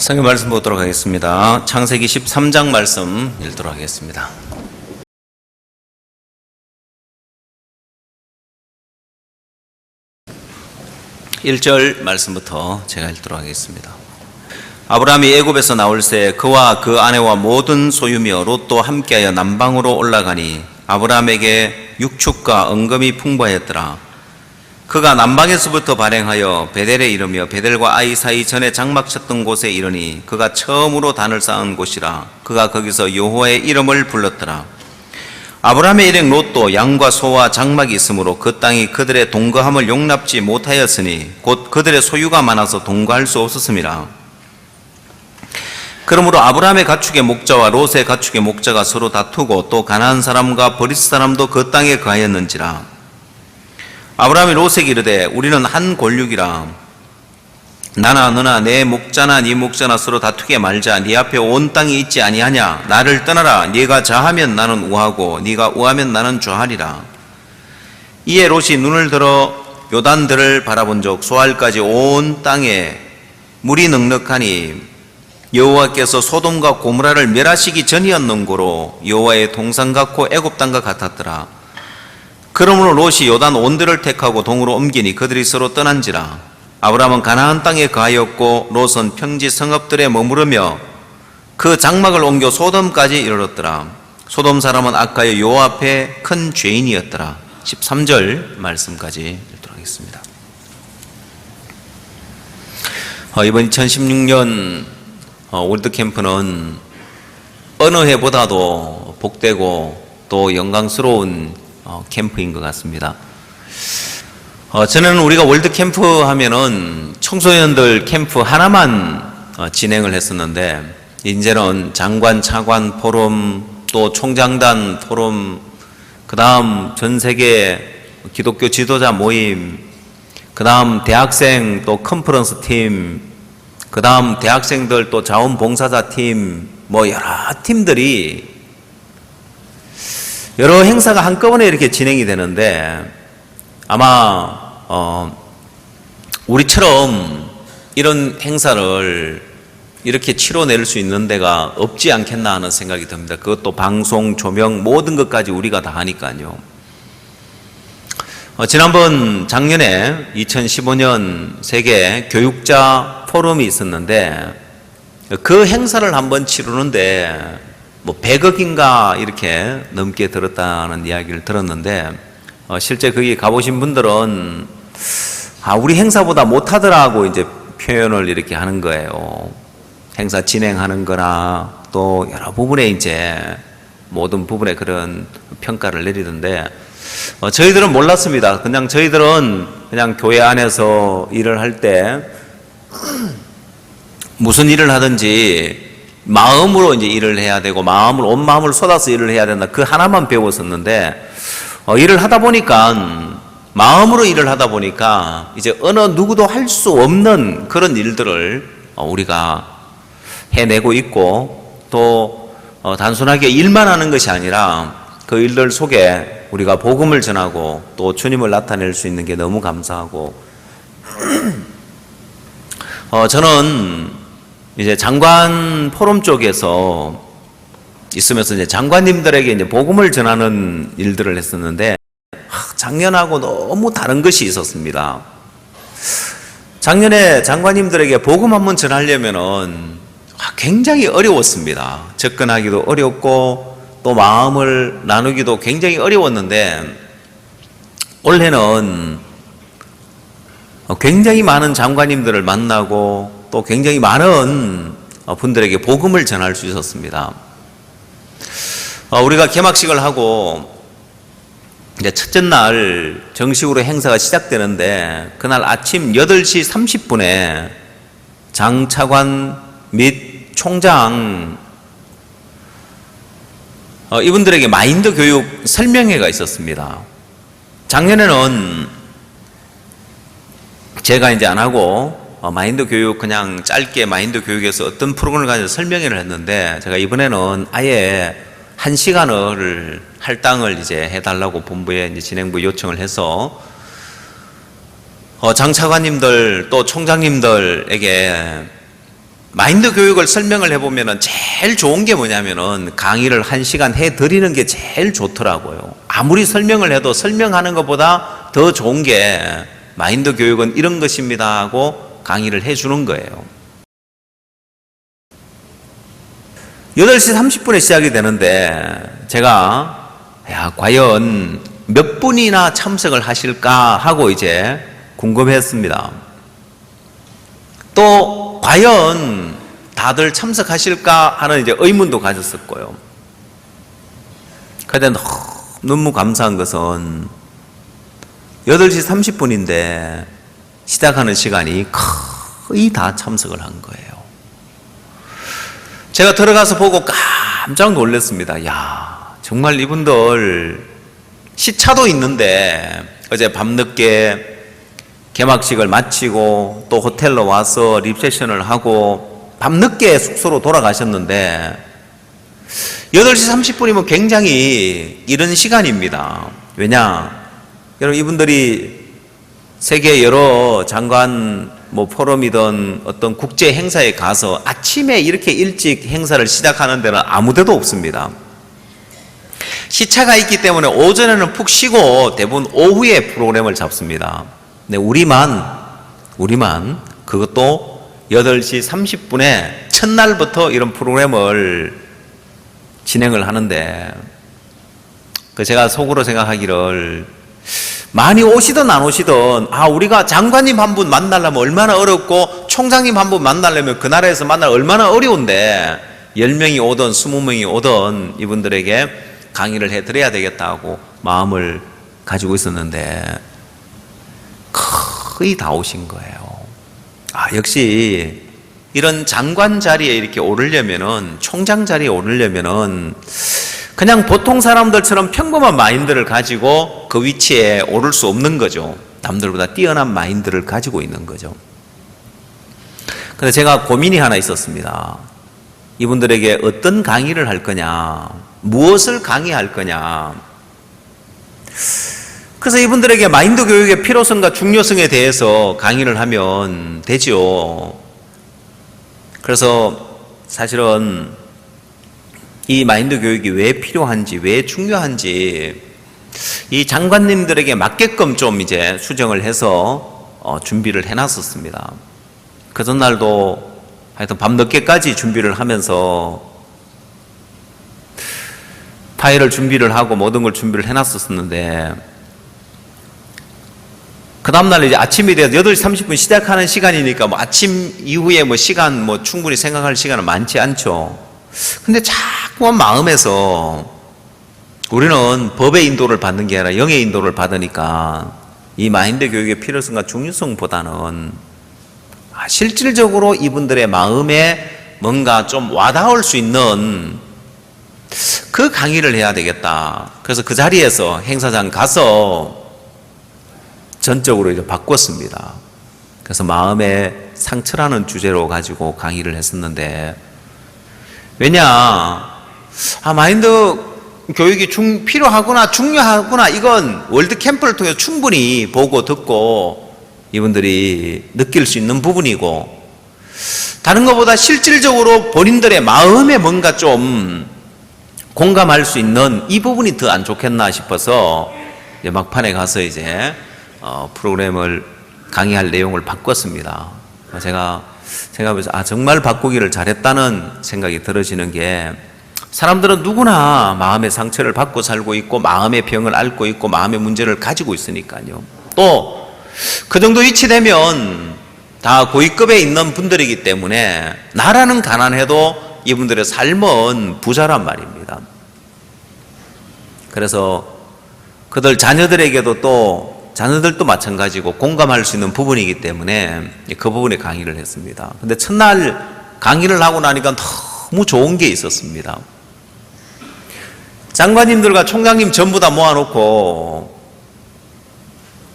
성경 말씀 보도록 하겠습니다. 창세기 13장 말씀 읽도록 하겠습니다. (1절) 말씀부터 제가 읽도록 하겠습니다. 아브라함이 애굽에서 나올새 그와 그 아내와 모든 소유며 롯도 함께하여 남방으로 올라가니 아브라함에게 육축과 은금이 풍부하였더라. 그가 남방에서부터 발행하여 베델에 이르며 베델과 아이 사이 전에 장막 쳤던 곳에 이르니 그가 처음으로 단을 쌓은 곳이라. 그가 거기서 여호와의 이름을 불렀더라. 아브라함의 일행 롯도 양과 소와 장막이 있으므로 그 땅이 그들의 동거함을 용납지 못하였으니 곧 그들의 소유가 많아서 동거할 수 없었음이라. 그러므로 아브라함의 가축의 목자와 롯의 가축의 목자가 서로 다투고 또 가나안 사람과 브리스 사람도 그 땅에 거하였는지라. 아브라함이 롯에게 이르되 우리는 한 골육이라. 나나 너나 내 목자나 네 목자나 서로 다투게 말자. 네 앞에 온 땅이 있지 아니하냐. 나를 떠나라. 네가 좌하면 나는 우하고 네가 우하면 나는 좌하리라. 이에 롯이 눈을 들어 요단들을 바라본즉 소알까지 온 땅에 물이 넉넉하니 여호와께서 소돔과 고모라를 멸하시기 전이었는고로 여호와의 동산 같고 애굽 땅과 같았더라. 그러므로 롯이 요단 온들을 택하고 동으로 옮기니 그들이 서로 떠난지라. 아브라함은 가나안 땅에 거하였고 롯은 평지 성읍들에 머무르며 그 장막을 옮겨 소돔까지 이르렀더라. 소돔 사람은 악하여 여호와 앞에 큰 죄인이었더라. 13절 말씀까지 읽도록 하겠습니다. 이번 2016년 월드캠프는 어느 해보다도 복되고 또 영광스러운 캠프인 것 같습니다. 저는 우리가 월드캠프 하면은 청소년들 캠프 하나만 진행을 했었는데 이제는 장관, 차관 포럼, 또 총장단 포럼, 그 다음 전 세계 기독교 지도자 모임, 그 다음 대학생 또 컨퍼런스 팀, 그 다음 대학생들 또 자원봉사자 팀, 뭐 여러 팀들이 여러 행사가 한꺼번에 이렇게 진행이 되는데 아마 우리처럼 이런 행사를 이렇게 치러낼 수 있는 데가 없지 않겠나 하는 생각이 듭니다. 그것도 방송, 조명 모든 것까지 우리가 다 하니까요. 지난번 작년에 2015년 세계 교육자 포럼이 있었는데 그 행사를 한번 치르는데 뭐 100억인가 이렇게 넘게 들었다는 이야기를 들었는데 실제 거기 가보신 분들은 우리 행사보다 못하더라고 이제 표현을 이렇게 하는 거예요. 행사 진행하는 거나 또 여러 부분에 이제 모든 부분에 그런 평가를 내리던데 저희들은 몰랐습니다. 그냥 저희들은 그냥 교회 안에서 일을 할 때 무슨 일을 하든지 마음으로 이제 일을 해야 되고 온 마음을 쏟아서 일을 해야 된다. 그 하나만 배웠었는데 일을 하다 보니까 마음으로 일을 하다 보니까 이제 어느 누구도 할 수 없는 그런 일들을 우리가 해내고 있고 또 단순하게 일만 하는 것이 아니라 그 일들 속에 우리가 복음을 전하고 또 주님을 나타낼 수 있는 게 너무 감사하고 저는 이제 장관 포럼 쪽에서 있으면서 이제 장관님들에게 이제 복음을 전하는 일들을 했었는데 작년하고 너무 다른 것이 있었습니다. 작년에 장관님들에게 복음 한번 전하려면은 굉장히 어려웠습니다. 접근하기도 어렵고 또 마음을 나누기도 굉장히 어려웠는데 올해는 굉장히 많은 장관님들을 만나고 또 굉장히 많은 분들에게 복음을 전할 수 있었습니다. 우리가 개막식을 하고 이제 첫째 날 정식으로 행사가 시작되는데 그날 아침 8시 30분에 장차관 및 총장 이분들에게 마인드 교육 설명회가 있었습니다. 작년에는 제가 이제 안 하고 마인드 교육 그냥 짧게 마인드 교육에서 어떤 프로그램을 가지고 설명회를 했는데 제가 이번에는 아예 1시간을 할당을 이제 해달라고 본부에 이제 진행부 요청을 해서 장차관님들 또 총장님들에게 마인드 교육을 설명을 해보면은 제일 좋은 게 뭐냐면은 강의를 1시간 해드리는 게 제일 좋더라고요. 아무리 설명을 해도 설명하는 것보다 더 좋은 게 마인드 교육은 이런 것입니다 하고 강의를 해주는 거예요. 8시 30분에 시작이 되는데 제가 과연 몇 분이나 참석을 하실까 하고 이제 궁금했습니다. 또 과연 다들 참석하실까 하는 이제 의문도 가졌었고요. 그런데 너무 감사한 것은 8시 30분인데 시작하는 시간이 거의 다 참석을 한 거예요. 제가 들어가서 보고 깜짝 놀랐습니다. 야, 정말 이분들 시차도 있는데 어제 밤늦게 개막식을 마치고 또 호텔로 와서 리셉션을 하고 밤늦게 숙소로 돌아가셨는데 8시 30분이면 굉장히 이른 시간입니다. 왜냐? 여러분 이분들이 세계 여러 장관 포럼이든 어떤 국제 행사에 가서 아침에 이렇게 일찍 행사를 시작하는 데는 아무 데도 없습니다. 시차가 있기 때문에 오전에는 푹 쉬고 대부분 오후에 프로그램을 잡습니다. 근데 우리만 그것도 8시 30분에 첫날부터 이런 프로그램을 진행을 하는데 제가 속으로 생각하기를 많이 오시든 안 오시든 우리가 장관님 한 분 만나려면 얼마나 어렵고 총장님 한 분 만나려면 그 나라에서 만나면 얼마나 어려운데 10명이 오든 20명이 오든 이분들에게 강의를 해드려야 되겠다고 마음을 가지고 있었는데 거의 다 오신 거예요. 역시 이런 장관 자리에 이렇게 오르려면은 총장 자리에 오르려면은 그냥 보통 사람들처럼 평범한 마인드를 가지고 그 위치에 오를 수 없는 거죠. 남들보다 뛰어난 마인드를 가지고 있는 거죠. 그런데 제가 고민이 하나 있었습니다. 이분들에게 어떤 강의를 할 거냐, 무엇을 강의할 거냐. 그래서 이분들에게 마인드 교육의 필요성과 중요성에 대해서 강의를 하면 되죠. 그래서 사실은 이 마인드 교육이 왜 필요한지, 왜 중요한지 이 장관님들에게 맞게끔 좀 이제 수정을 해서 준비를 해놨었습니다. 그 전날도 하여튼 밤늦게까지 준비를 하면서 파일을 준비를 하고 모든 걸 준비를 해놨었는데 그 다음날 이제 아침이 돼서 8시 30분 시작하는 시간이니까 아침 이후에 시간 충분히 생각할 시간은 많지 않죠. 근데 자꾸만 마음에서 우리는 법의 인도를 받는 게 아니라 영의 인도를 받으니까 이 마인드 교육의 필요성과 중요성보다는 실질적으로 이분들의 마음에 뭔가 좀 와닿을 수 있는 그 강의를 해야 되겠다. 그래서 그 자리에서 행사장 가서 전적으로 이제 바꿨습니다. 그래서 마음의 상처라는 주제로 가지고 강의를 했었는데 왜냐? 마인드 교육이 필요하구나, 중요하구나, 이건 월드 캠프를 통해서 충분히 보고 듣고 이분들이 느낄 수 있는 부분이고 다른 것보다 실질적으로 본인들의 마음에 뭔가 좀 공감할 수 있는 이 부분이 더 안 좋겠나 싶어서 이제 막판에 가서 이제 프로그램을 강의할 내용을 바꿨습니다. 제가 생각해서 정말 바꾸기를 잘했다는 생각이 들어지는 게 사람들은 누구나 마음의 상처를 받고 살고 있고 마음의 병을 앓고 있고 마음의 문제를 가지고 있으니까요. 또 그 정도 위치되면 다 고위급에 있는 분들이기 때문에 나라는 가난해도 이분들의 삶은 부자란 말입니다. 그래서 그들 자녀들에게도 또 자녀들도 마찬가지고 공감할 수 있는 부분이기 때문에 그 부분에 강의를 했습니다. 근데 첫날 강의를 하고 나니까 너무 좋은 게 있었습니다. 장관님들과 총장님 전부 다 모아놓고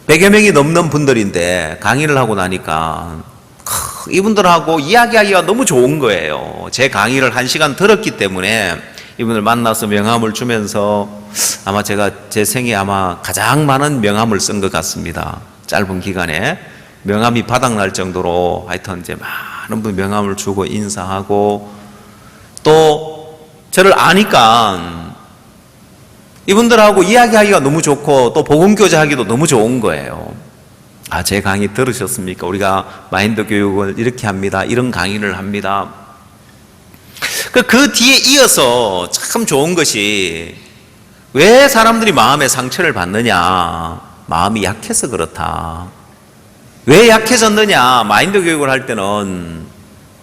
100여 명이 넘는 분들인데 강의를 하고 나니까 이분들하고 이야기하기가 너무 좋은 거예요. 제 강의를 1시간 들었기 때문에 이분을 만나서 명함을 주면서 아마 제가 제 생에 아마 가장 많은 명함을 쓴 것 같습니다. 짧은 기간에 명함이 바닥날 정도로 하여튼 이제 막 많은 분 명함을 주고 인사하고, 또 저를 아니까 이분들하고 이야기하기가 너무 좋고 또 복음교제하기도 너무 좋은 거예요. 아, 제 강의 들으셨습니까? 우리가 마인드 교육을 이렇게 합니다. 이런 강의를 합니다. 그 뒤에 이어서 참 좋은 것이, 왜 사람들이 마음의 상처를 받느냐? 마음이 약해서 그렇다. 왜 약해졌느냐? 마인드 교육을 할 때는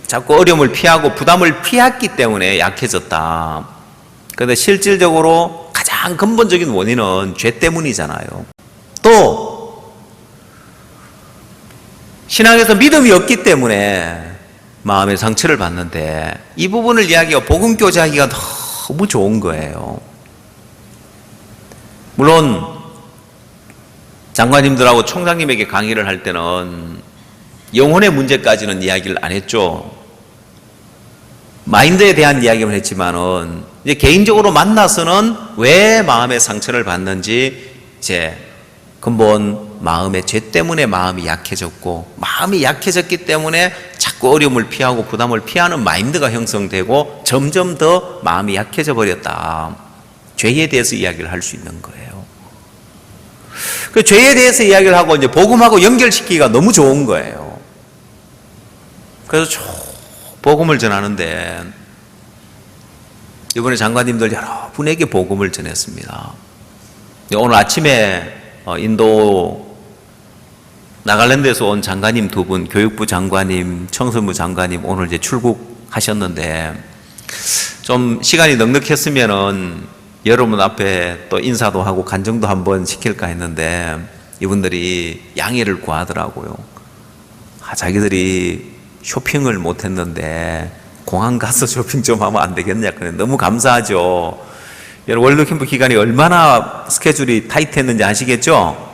자꾸 어려움을 피하고 부담을 피했기 때문에 약해졌다. 그런데 실질적으로 가장 근본적인 원인은 죄 때문이잖아요. 또 신앙에서 믿음이 없기 때문에 마음의 상처를 받는데, 이 부분을 이야기하고 복음 교제하기가 너무 좋은 거예요. 물론 장관님들하고 총장님에게 강의를 할 때는 영혼의 문제까지는 이야기를 안 했죠. 마인드에 대한 이야기만 했지만은 이제 개인적으로 만나서는 왜 마음의 상처를 받는지, 이제 근본 마음의 죄 때문에 마음이 약해졌고, 마음이 약해졌기 때문에 자꾸 어려움을 피하고 부담을 피하는 마인드가 형성되고 점점 더 마음이 약해져 버렸다. 죄에 대해서 이야기를 할 수 있는 거예요. 그 죄에 대해서 이야기를 하고 이제 복음하고 연결시키기가 너무 좋은 거예요. 그래서 복음을 전하는데, 이번에 장관님들 여러분에게 복음을 전했습니다. 오늘 아침에 인도 나갈랜드에서 온 장관님 두 분, 교육부 장관님, 청소부 장관님 오늘 이제 출국하셨는데, 좀 시간이 넉넉했으면은 여러분 앞에 또 인사도 하고 간증도 한번 시킬까 했는데, 이분들이 양해를 구하더라고요. 자기들이 쇼핑을 못 했는데 공항 가서 쇼핑 좀 하면 안 되겠냐. 그래, 너무 감사하죠. 여러분, 월드캠프 기간이 얼마나 스케줄이 타이트했는지 아시겠죠?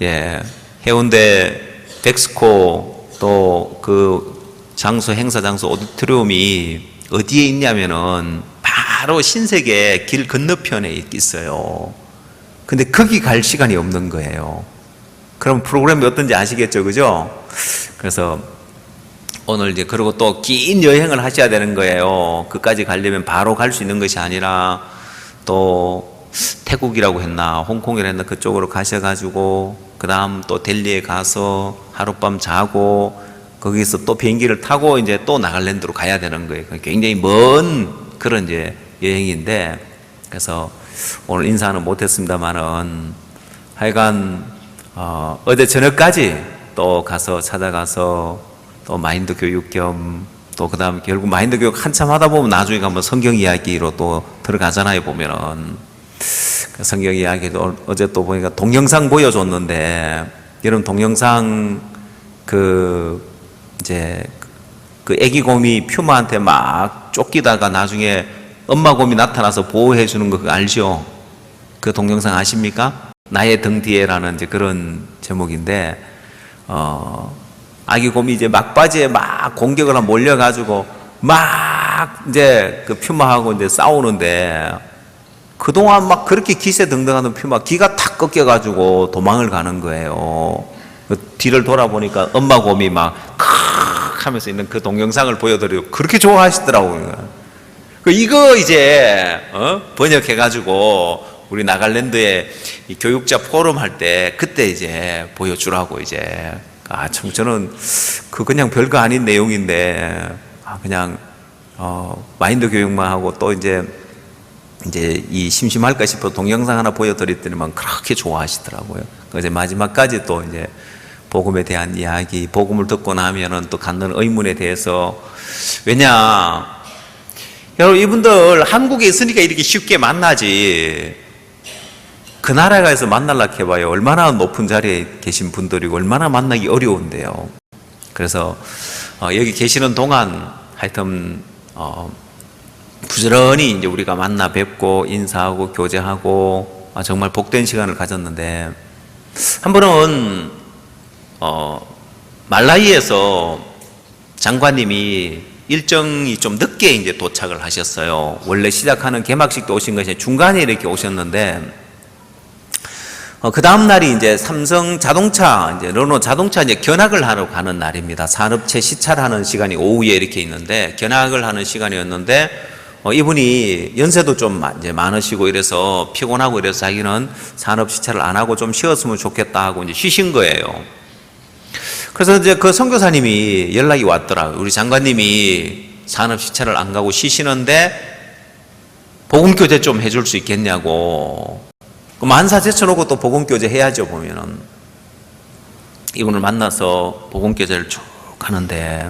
예. 해운대 덱스코 또 그 장소, 행사 장소 오디토리움이 어디에 있냐면은 바로 신세계 길 건너편에 있어요. 근데 거기 갈 시간이 없는 거예요. 그럼 프로그램이 어떤지 아시겠죠? 그죠? 그래서 오늘 이제 그러고 또 긴 여행을 하셔야 되는 거예요. 그까지 가려면 바로 갈 수 있는 것이 아니라 또 태국이라고 했나 홍콩이라고 했나 그쪽으로 가셔가지고 그 다음 또 델리에 가서 하룻밤 자고 거기서 또 비행기를 타고 이제 또 나갈랜드로 가야 되는 거예요. 굉장히 먼 그런 이제 여행인데, 그래서 오늘 인사는 못했습니다만은 하여간 어제 저녁까지 또 가서 찾아가서 또 마인드 교육 겸 또 그 다음 결국 마인드 교육 한참 하다 보면 나중에 가면 성경 이야기로 또 들어가잖아요. 보면은 그 성경 이야기도 어제 또 보니까 동영상 보여줬는데, 여러분 동영상 이제 그 애기 곰이 퓨마한테 막 쫓기다가 나중에 엄마 곰이 나타나서 보호해 주는 거 그거 알죠? 그 동영상 아십니까? 나의 등 뒤에라는 이제 그런 제목인데, 아기 곰이 이제 막바지에 막 공격을 하고 몰려가지고 막 이제 그 퓨마하고 이제 싸우는데, 그동안 막 그렇게 기세등등하던 퓨마 기가 탁 꺾여가지고 도망을 가는 거예요. 그 뒤를 돌아보니까 엄마 곰이 막 크 하면서 있는 그 동영상을 보여드리고 그렇게 좋아하시더라고요. 이거 이제 번역해가지고 우리 나갈랜드에 이 교육자 포럼 할 때 그때 이제 보여주라고 이제. 참 저는 그냥 별거 아닌 내용인데 그냥 마인드 교육만 하고 또 이제 이 심심할까 싶어 동영상 하나 보여드렸더니만 그렇게 좋아하시더라고요. 이제 마지막까지 또 이제 복음에 대한 이야기, 복음을 듣고 나면은 또 갖는 의문에 대해서, 왜냐 여러분 이분들 한국에 있으니까 이렇게 쉽게 만나지, 그 나라에 가서 만나려고 해봐요. 얼마나 높은 자리에 계신 분들이고 얼마나 만나기 어려운데요. 그래서 여기 계시는 동안 하여튼 부지런히 이제 우리가 만나 뵙고 인사하고 교제하고 정말 복된 시간을 가졌는데, 한 번은 말라이에서 장관님이 일정이 좀 늦게 이제 도착을 하셨어요. 원래 시작하는 개막식 때 오신 것이 중간에 이렇게 오셨는데, 그 다음 날이 이제 삼성 자동차, 이제 르노 자동차 이제 견학을 하러 가는 날입니다. 산업체 시찰하는 시간이 오후에 이렇게 있는데, 견학을 하는 시간이었는데, 이분이 연세도 좀 이제 많으시고 이래서 피곤하고 이래서 자기는 산업 시찰을 안 하고 좀 쉬었으면 좋겠다 하고 이제 쉬신 거예요. 그래서 이제 그 선교사님이 연락이 왔더라고요. 우리 장관님이 산업 시찰을 안 가고 쉬시는데, 복음교제 좀 해줄 수 있겠냐고. 만사 제쳐놓고 또 복음교제 해야죠, 보면은. 이분을 만나서 복음교제를 쭉 하는데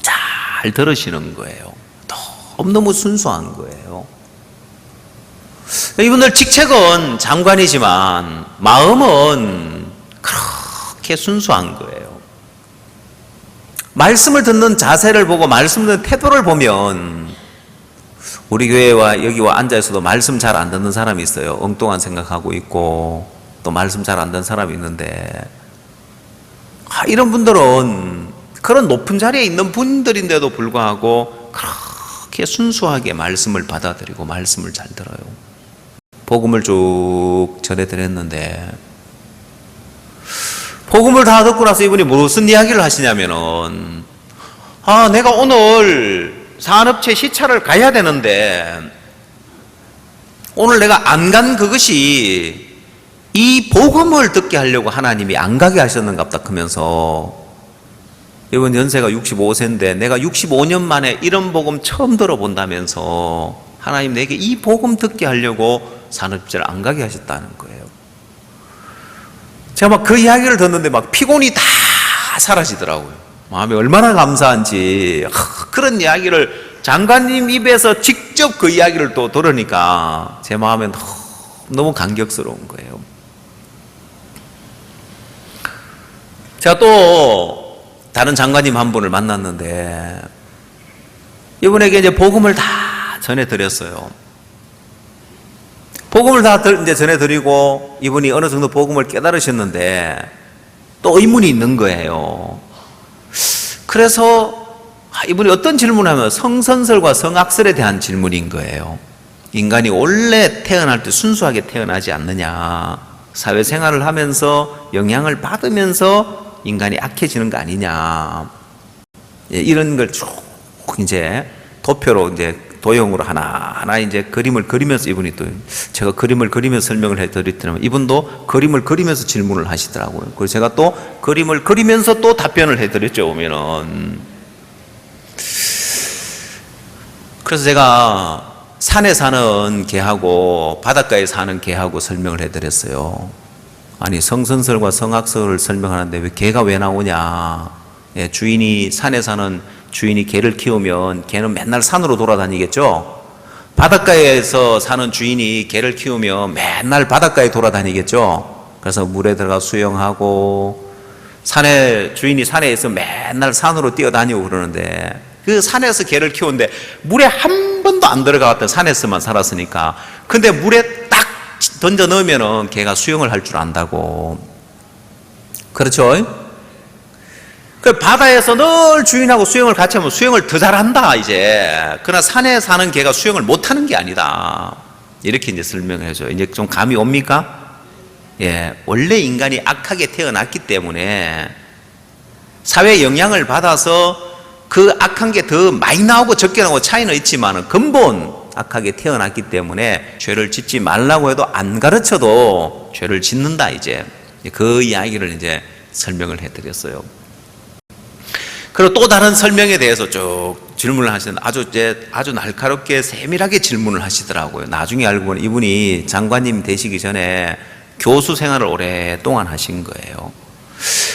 잘 들으시는 거예요. 너무 순수한 거예요. 이분들 직책은 장관이지만 마음은 그렇게 순수한 거예요. 말씀을 듣는 자세를 보고 말씀 듣는 태도를 보면 우리 교회와 여기와 앉아있어도 말씀 잘 안 듣는 사람이 있어요. 엉뚱한 생각하고 있고 또 말씀 잘 안 듣는 사람이 있는데, 이런 분들은 그런 높은 자리에 있는 분들인데도 불구하고 그렇게 순수하게 말씀을 받아들이고 말씀을 잘 들어요. 복음을 쭉 전해드렸는데, 복음을 다 듣고 나서 이분이 무슨 이야기를 하시냐면은, 내가 오늘 산업체 시찰을 가야 되는데 오늘 내가 안 간 그것이 이 복음을 듣게 하려고 하나님이 안 가게 하셨는갑다 하면서, 이번 연세가 65세인데 내가 65년 만에 이런 복음 처음 들어본다면서 하나님 내게 이 복음 듣게 하려고 산업체를 안 가게 하셨다는 거예요. 제가 막 그 이야기를 듣는데 막 피곤이 다 사라지더라고요. 마음이 얼마나 감사한지. 그런 이야기를 장관님 입에서 직접 그 이야기를 또 들으니까 제 마음에 너무 감격스러운 거예요. 제가 또 다른 장관님 한 분을 만났는데 이분에게 이제 복음을 다 전해드렸어요. 복음을 다 이제 전해드리고 이분이 어느 정도 복음을 깨달으셨는데 또 의문이 있는 거예요. 그래서 이분이 어떤 질문을 하면 성선설과 성악설에 대한 질문인 거예요. 인간이 원래 태어날 때 순수하게 태어나지 않느냐, 사회생활을 하면서 영향을 받으면서 인간이 악해지는 거 아니냐, 이런 걸 쭉 이제 도표로 이제 도형으로 하나하나 이제 그림을 그리면서 이분이 또 제가 그림을 그리면서 설명을 해드렸더니 이분도 그림을 그리면서 질문을 하시더라고요. 그래서 제가 또 그림을 그리면서 또 답변을 해드렸죠, 보면은. 그래서 제가 산에 사는 개하고 바닷가에 사는 개하고 설명을 해드렸어요. 아니, 성선설과 성악설을 설명하는데 왜 개가 왜 나오냐. 주인이, 산에 사는 주인이 개를 키우면 개는 맨날 산으로 돌아다니겠죠. 바닷가에서 사는 주인이 개를 키우면 맨날 바닷가에 돌아다니겠죠. 그래서 물에 들어가 수영하고, 주인이 산에 있으면 맨날 산으로 뛰어다니고 그러는데, 그 산에서 개를 키우는데 물에 한 번도 안 들어갔다, 산에서만 살았으니까. 근데 물에 딱 던져 넣으면은 개가 수영을 할 줄 안다고. 그렇죠? 그 바다에서 늘 주인하고 수영을 같이 하면 수영을 더 잘한다, 이제. 그러나 산에 사는 개가 수영을 못하는 게 아니다. 이렇게 이제 설명을 해줘요. 이제 좀 감이 옵니까? 예. 원래 인간이 악하게 태어났기 때문에 사회의 영향을 받아서 그 악한 게 더 많이 나오고 적게 나오고 차이는 있지만 근본 악하게 태어났기 때문에 죄를 짓지 말라고 해도 안 가르쳐도 죄를 짓는다, 이제. 그 이야기를 이제 설명을 해드렸어요. 그리고 또 다른 설명에 대해서 쭉 질문을 하시는데 아주 날카롭게 세밀하게 질문을 하시더라고요. 나중에 알고 보니 이분이 장관님 되시기 전에 교수 생활을 오랫동안 하신 거예요.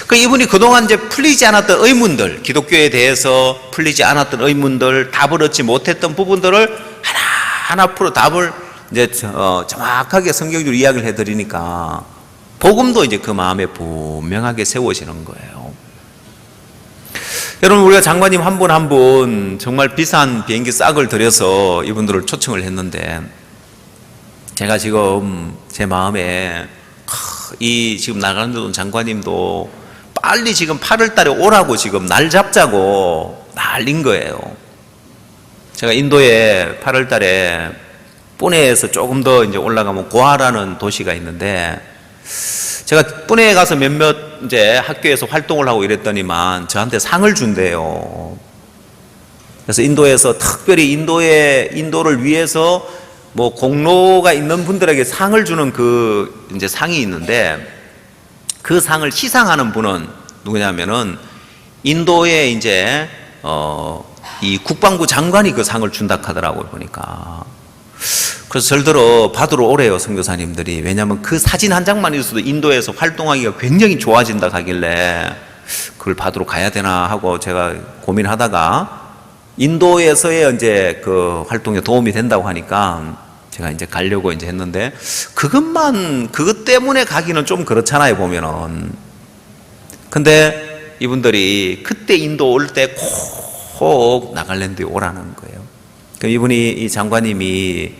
그 이분이 그동안 이제 풀리지 않았던 의문들, 기독교에 대해서 풀리지 않았던 의문들, 답을 얻지 못했던 부분들을 하나하나 풀어 답을 이제 정확하게 성경적으로 이야기를 해드리니까 복음도 이제 그 마음에 분명하게 세워지는 거예요. 여러분, 우리가 장관님 한 분 한 분 정말 비싼 비행기 싹을 들여서 이분들을 초청을 했는데, 제가 지금 제 마음에 이 지금 나가는 장관님도 빨리 지금 8월 달에 오라고 지금 날 잡자고 난린 거예요. 제가 인도에 8월 달에 뿌네에서 조금 더 이제 올라가면 고아라는 도시가 있는데 제가 뚠에 가서 몇몇 이제 학교에서 활동을 하고 이랬더니만 저한테 상을 준대요. 그래서 인도에서 특별히 인도를 위해서 뭐 공로가 있는 분들에게 상을 주는 그 이제 상이 있는데, 그 상을 시상하는 분은 누구냐면은 인도의 이제 이 국방부 장관이 그 상을 준다 하더라고요, 보니까. 그래서 절대로 받으러 오래요, 선교사님들이. 왜냐하면 그 사진 한 장만 있어도 인도에서 활동하기가 굉장히 좋아진다 하길래 그걸 받으러 가야 되나 하고 제가 고민하다가, 인도에서의 이제 그 활동에 도움이 된다고 하니까 제가 이제 가려고 이제 했는데, 그것 때문에 가기는 좀 그렇잖아요, 보면은. 근데 이분들이 그때 인도 올 때 꼭 나갈랜드에 오라는 거예요. 이 장관님이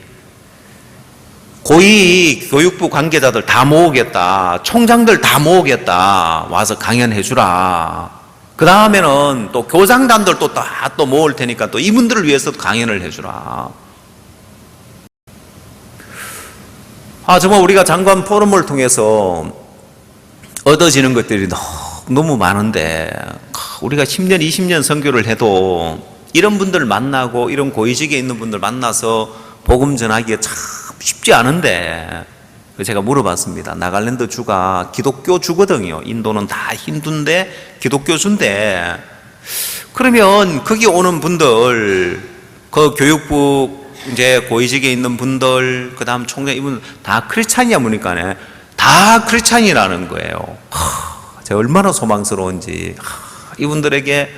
고위 교육부 관계자들 다 모으겠다, 총장들 다 모으겠다, 와서 강연해 주라. 그 다음에는 또 교장단들도 다 또 모을 테니까 또 이분들을 위해서 강연을 해 주라. 정말 우리가 장관 포럼을 통해서 얻어지는 것들이 너무 많은데, 우리가 10년, 20년 선교를 해도 이런 분들 만나고 이런 고위직에 있는 분들 만나서 복음 전하기가 참 쉽지 않은데, 제가 물어봤습니다. 나갈랜드 주가 기독교 주거든요. 인도는 다 힌두인데 기독교 주인데, 그러면 거기 오는 분들, 그 교육부 이제 고위직에 있는 분들, 그 다음 총장, 이분 다 크리스찬이야 보니까 다 크리스찬이라는 거예요. 제가 얼마나 소망스러운지. 이분들에게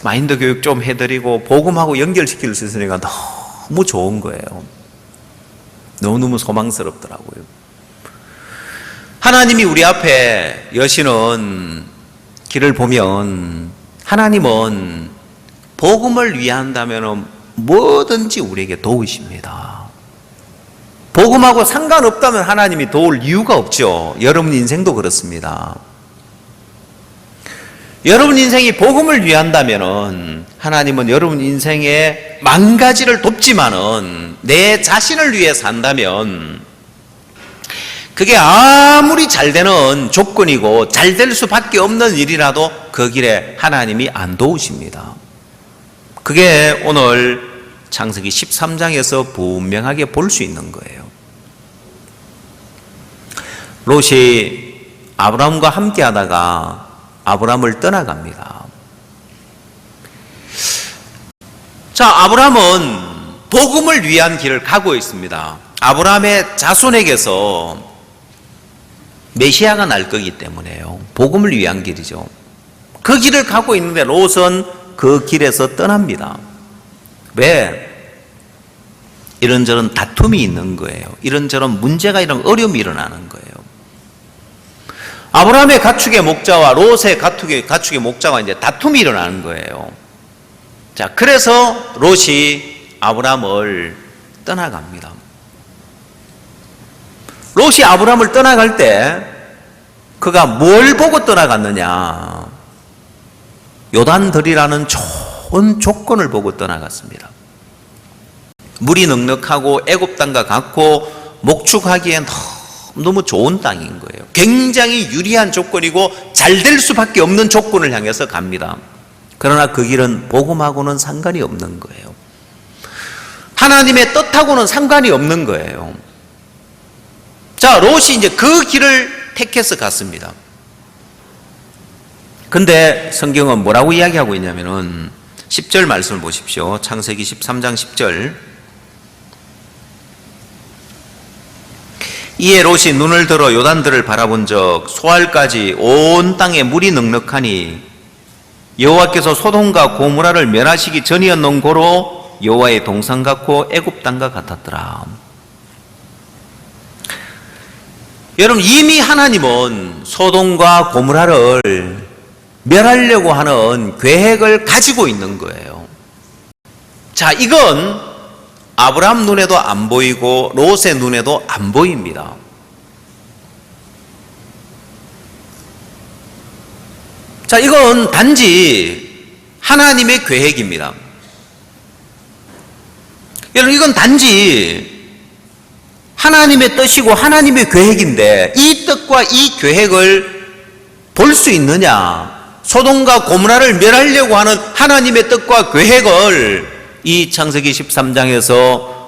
마인드 교육 좀 해드리고 복음하고 연결시킬 수 있으니까 너무 좋은 거예요. 너무너무 소망스럽더라고요. 하나님이 우리 앞에 여시는 길을 보면, 하나님은 복음을 위한다면 뭐든지 우리에게 도우십니다. 복음하고 상관없다면 하나님이 도울 이유가 없죠. 여러분 인생도 그렇습니다. 여러분 인생이 복음을 위한다면 하나님은 여러분 인생의 망가지를 돕지만은, 내 자신을 위해 산다면 그게 아무리 잘 되는 조건이고 잘 될 수밖에 없는 일이라도 그 길에 하나님이 안 도우십니다. 그게 오늘 창세기 13장에서 분명하게 볼 수 있는 거예요. 롯이 아브라함과 함께 하다가 아브라함을 떠나갑니다. 자, 아브라함은 복음을 위한 길을 가고 있습니다. 아브라함의 자손에게서 메시아가 날 거기 때문에요. 복음을 위한 길이죠. 그 길을 가고 있는데 롯은 그 길에서 떠납니다. 왜? 이런저런 다툼이 있는 거예요. 이런저런 문제가, 이런 어려움이 일어나는 거예요. 아브라함의 가축의 목자와 롯의 가축의 목자가 이제 다툼이 일어나는 거예요. 자, 그래서 롯이 아브라함을 떠나갑니다. 롯이 아브라함을 떠나갈 때 그가 뭘 보고 떠나갔느냐? 요단들이라는 좋은 조건을 보고 떠나갔습니다. 물이 넉넉하고 애굽 땅과 같고 목축하기엔 너무 좋은 땅인 거예요. 굉장히 유리한 조건이고 잘 될 수밖에 없는 조건을 향해서 갑니다. 그러나 그 길은 복음하고는 상관이 없는 거예요. 하나님의 뜻하고는 상관이 없는 거예요. 자, 롯이 이제 그 길을 택해서 갔습니다. 근데 성경은 뭐라고 이야기하고 있냐면은 10절 말씀을 보십시오. 창세기 13장 10절. 이에 롯이 눈을 들어 요단들을 바라본 적 소알까지 온 땅에 물이 넉넉하니 여호와께서 소돔과 고모라를 멸하시기 전이었는고로 여호와의 동산 같고 애굽 땅과 같았더라. 여러분, 이미 하나님은 소돔과 고모라를 멸하려고 하는 계획을 가지고 있는 거예요. 자, 이건 아브라함 눈에도 안 보이고 롯의 눈에도 안 보입니다. 자, 이건 단지 하나님의 계획입니다. 여러분, 이건 단지 하나님의 뜻이고 하나님의 계획인데 이 뜻과 이 계획을 볼 수 있느냐? 소돔과 고모라를 멸하려고 하는 하나님의 뜻과 계획을 이 창세기 13장에서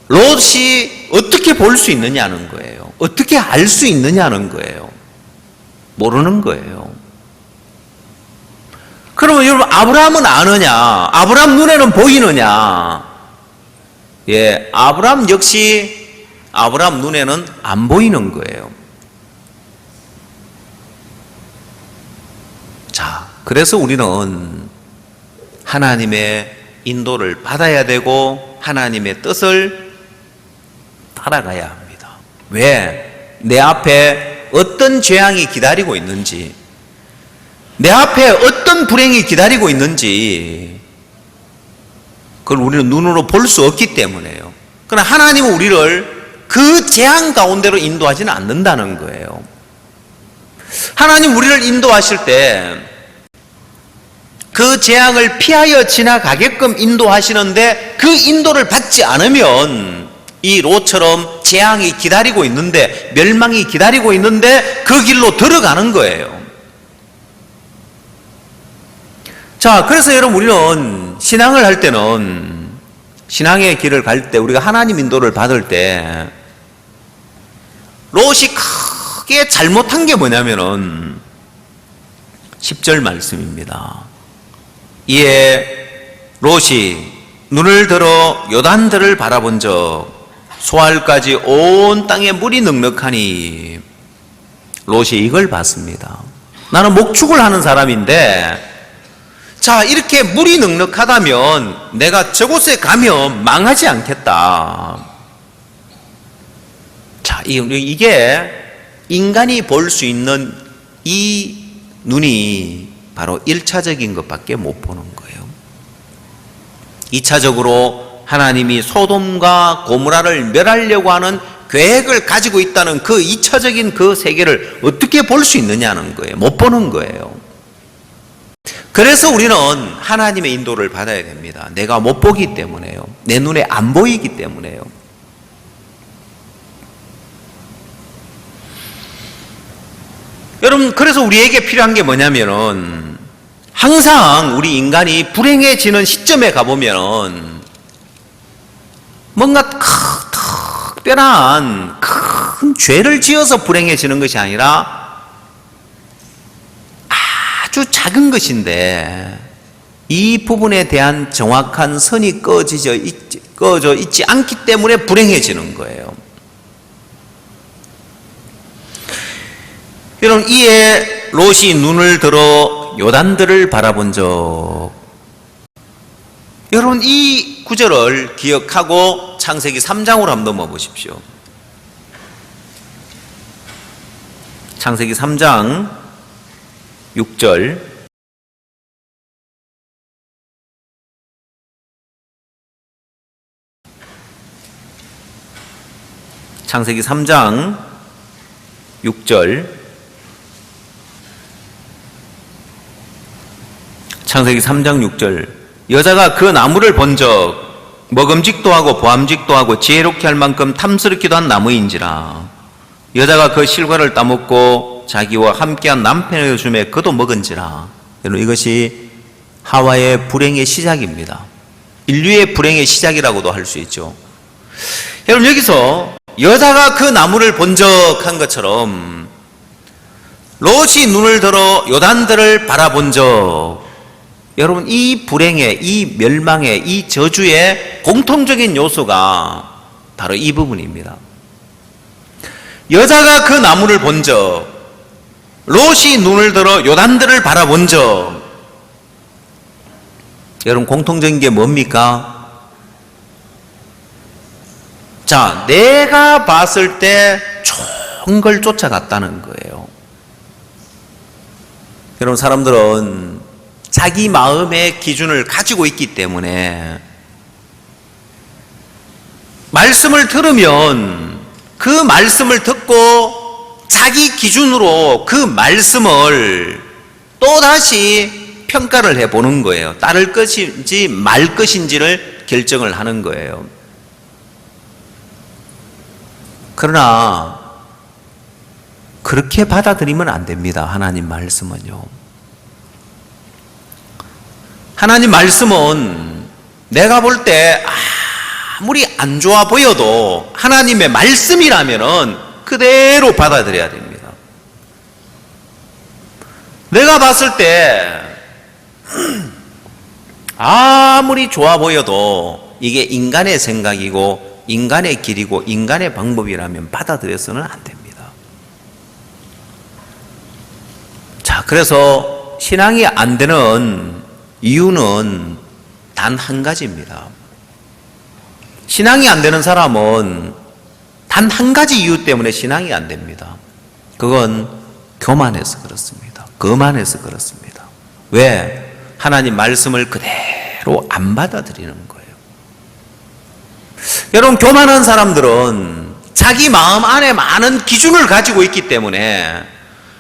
롯이 어떻게 볼 수 있느냐는 거예요. 어떻게 알 수 있느냐는 거예요. 모르는 거예요. 그러면 여러분, 아브라함은 아느냐? 아브라함 눈에는 보이느냐? 예, 아브라함 역시 아브라함 눈에는 안 보이는 거예요. 자, 그래서 우리는 하나님의 인도를 받아야 되고 하나님의 뜻을 따라가야 합니다. 왜? 내 앞에 어떤 재앙이 기다리고 있는지, 내 앞에 어떤 불행이 기다리고 있는지 그걸 우리는 눈으로 볼 수 없기 때문에요. 그러나 하나님은 우리를 그 재앙 가운데로 인도하지는 않는다는 거예요. 하나님 우리를 인도하실 때 그 재앙을 피하여 지나가게끔 인도하시는데 그 인도를 받지 않으면 이 롯처럼 재앙이 기다리고 있는데, 멸망이 기다리고 있는데 그 길로 들어가는 거예요. 자, 그래서 여러분, 우리는 신앙을 할 때는, 신앙의 길을 갈 때, 우리가 하나님 인도를 받을 때 롯이 크게 잘못한 게 뭐냐면은 10절 말씀입니다. 이에 롯이 눈을 들어 요단들을 바라본 적 소알까지 온 땅에 물이 넉넉하니, 롯이 이걸 봤습니다. 나는 목축을 하는 사람인데, 자, 이렇게 물이 넉넉하다면 내가 저곳에 가면 망하지 않겠다. 자, 이게 인간이 볼 수 있는 이 눈이 바로 1차적인 것밖에 못 보는 거예요. 2차적으로 하나님이 소돔과 고모라를 멸하려고 하는 계획을 가지고 있다는 그 2차적인 그 세계를 어떻게 볼 수 있느냐는 거예요. 못 보는 거예요. 그래서 우리는 하나님의 인도를 받아야 됩니다. 내가 못 보기 때문에요. 내 눈에 안 보이기 때문에요. 여러분, 그래서 우리에게 필요한 게 뭐냐면은, 항상 우리 인간이 불행해지는 시점에 가보면 뭔가 특별한 큰 죄를 지어서 불행해지는 것이 아니라 아주 작은 것인데 이 부분에 대한 정확한 선이 꺼져 있지 않기 때문에 불행해지는 거예요. 여러분, 이에 롯이 눈을 들어 요단들을 바라본 적, 여러분 이 구절을 기억하고 창세기 3장으로 한번 넘어 보십시오. 창세기 3장 6절. 창세기 3장 6절. 창세기 3장 6절. 여자가 그 나무를 본 적 먹음직도 하고 보암직도 하고 지혜롭게 할 만큼 탐스럽기도 한 나무인지라. 여자가 그 실과를 따먹고 자기와 함께한 남편의 줌에 그도 먹은지라. 여러분, 이것이 하와의 불행의 시작입니다. 인류의 불행의 시작이라고도 할 수 있죠. 여러분, 여기서 여자가 그 나무를 본 적 한 것처럼 롯이 눈을 들어 요단들을 바라본 적, 여러분, 이 불행의, 이 멸망의, 이 저주의 공통적인 요소가 바로 이 부분입니다. 여자가 그 나무를 본 적, 롯이 눈을 들어 요단들을 바라본 적, 여러분, 공통적인 게 뭡니까? 자, 내가 봤을 때 좋은 걸 쫓아갔다는 거예요. 여러분, 사람들은 자기 마음의 기준을 가지고 있기 때문에 말씀을 들으면 그 말씀을 듣고 자기 기준으로 그 말씀을 또다시 평가를 해보는 거예요. 따를 것인지 말 것인지를 결정을 하는 거예요. 그러나 그렇게 받아들이면 안 됩니다. 하나님 말씀은요. 하나님 말씀은 내가 볼 때 아무리 안 좋아 보여도 하나님의 말씀이라면은 그대로 받아들여야 됩니다. 내가 봤을 때 아무리 좋아 보여도 이게 인간의 생각이고 인간의 길이고 인간의 방법이라면 받아들여서는 안 됩니다. 자, 그래서 신앙이 안 되는 이유는 단 한 가지입니다. 신앙이 안 되는 사람은 단 한 가지 이유 때문에 신앙이 안 됩니다. 그건 교만해서 그렇습니다. 거만해서 그렇습니다. 왜? 하나님 말씀을 그대로 안 받아들이는 거예요. 여러분, 교만한 사람들은 자기 마음 안에 많은 기준을 가지고 있기 때문에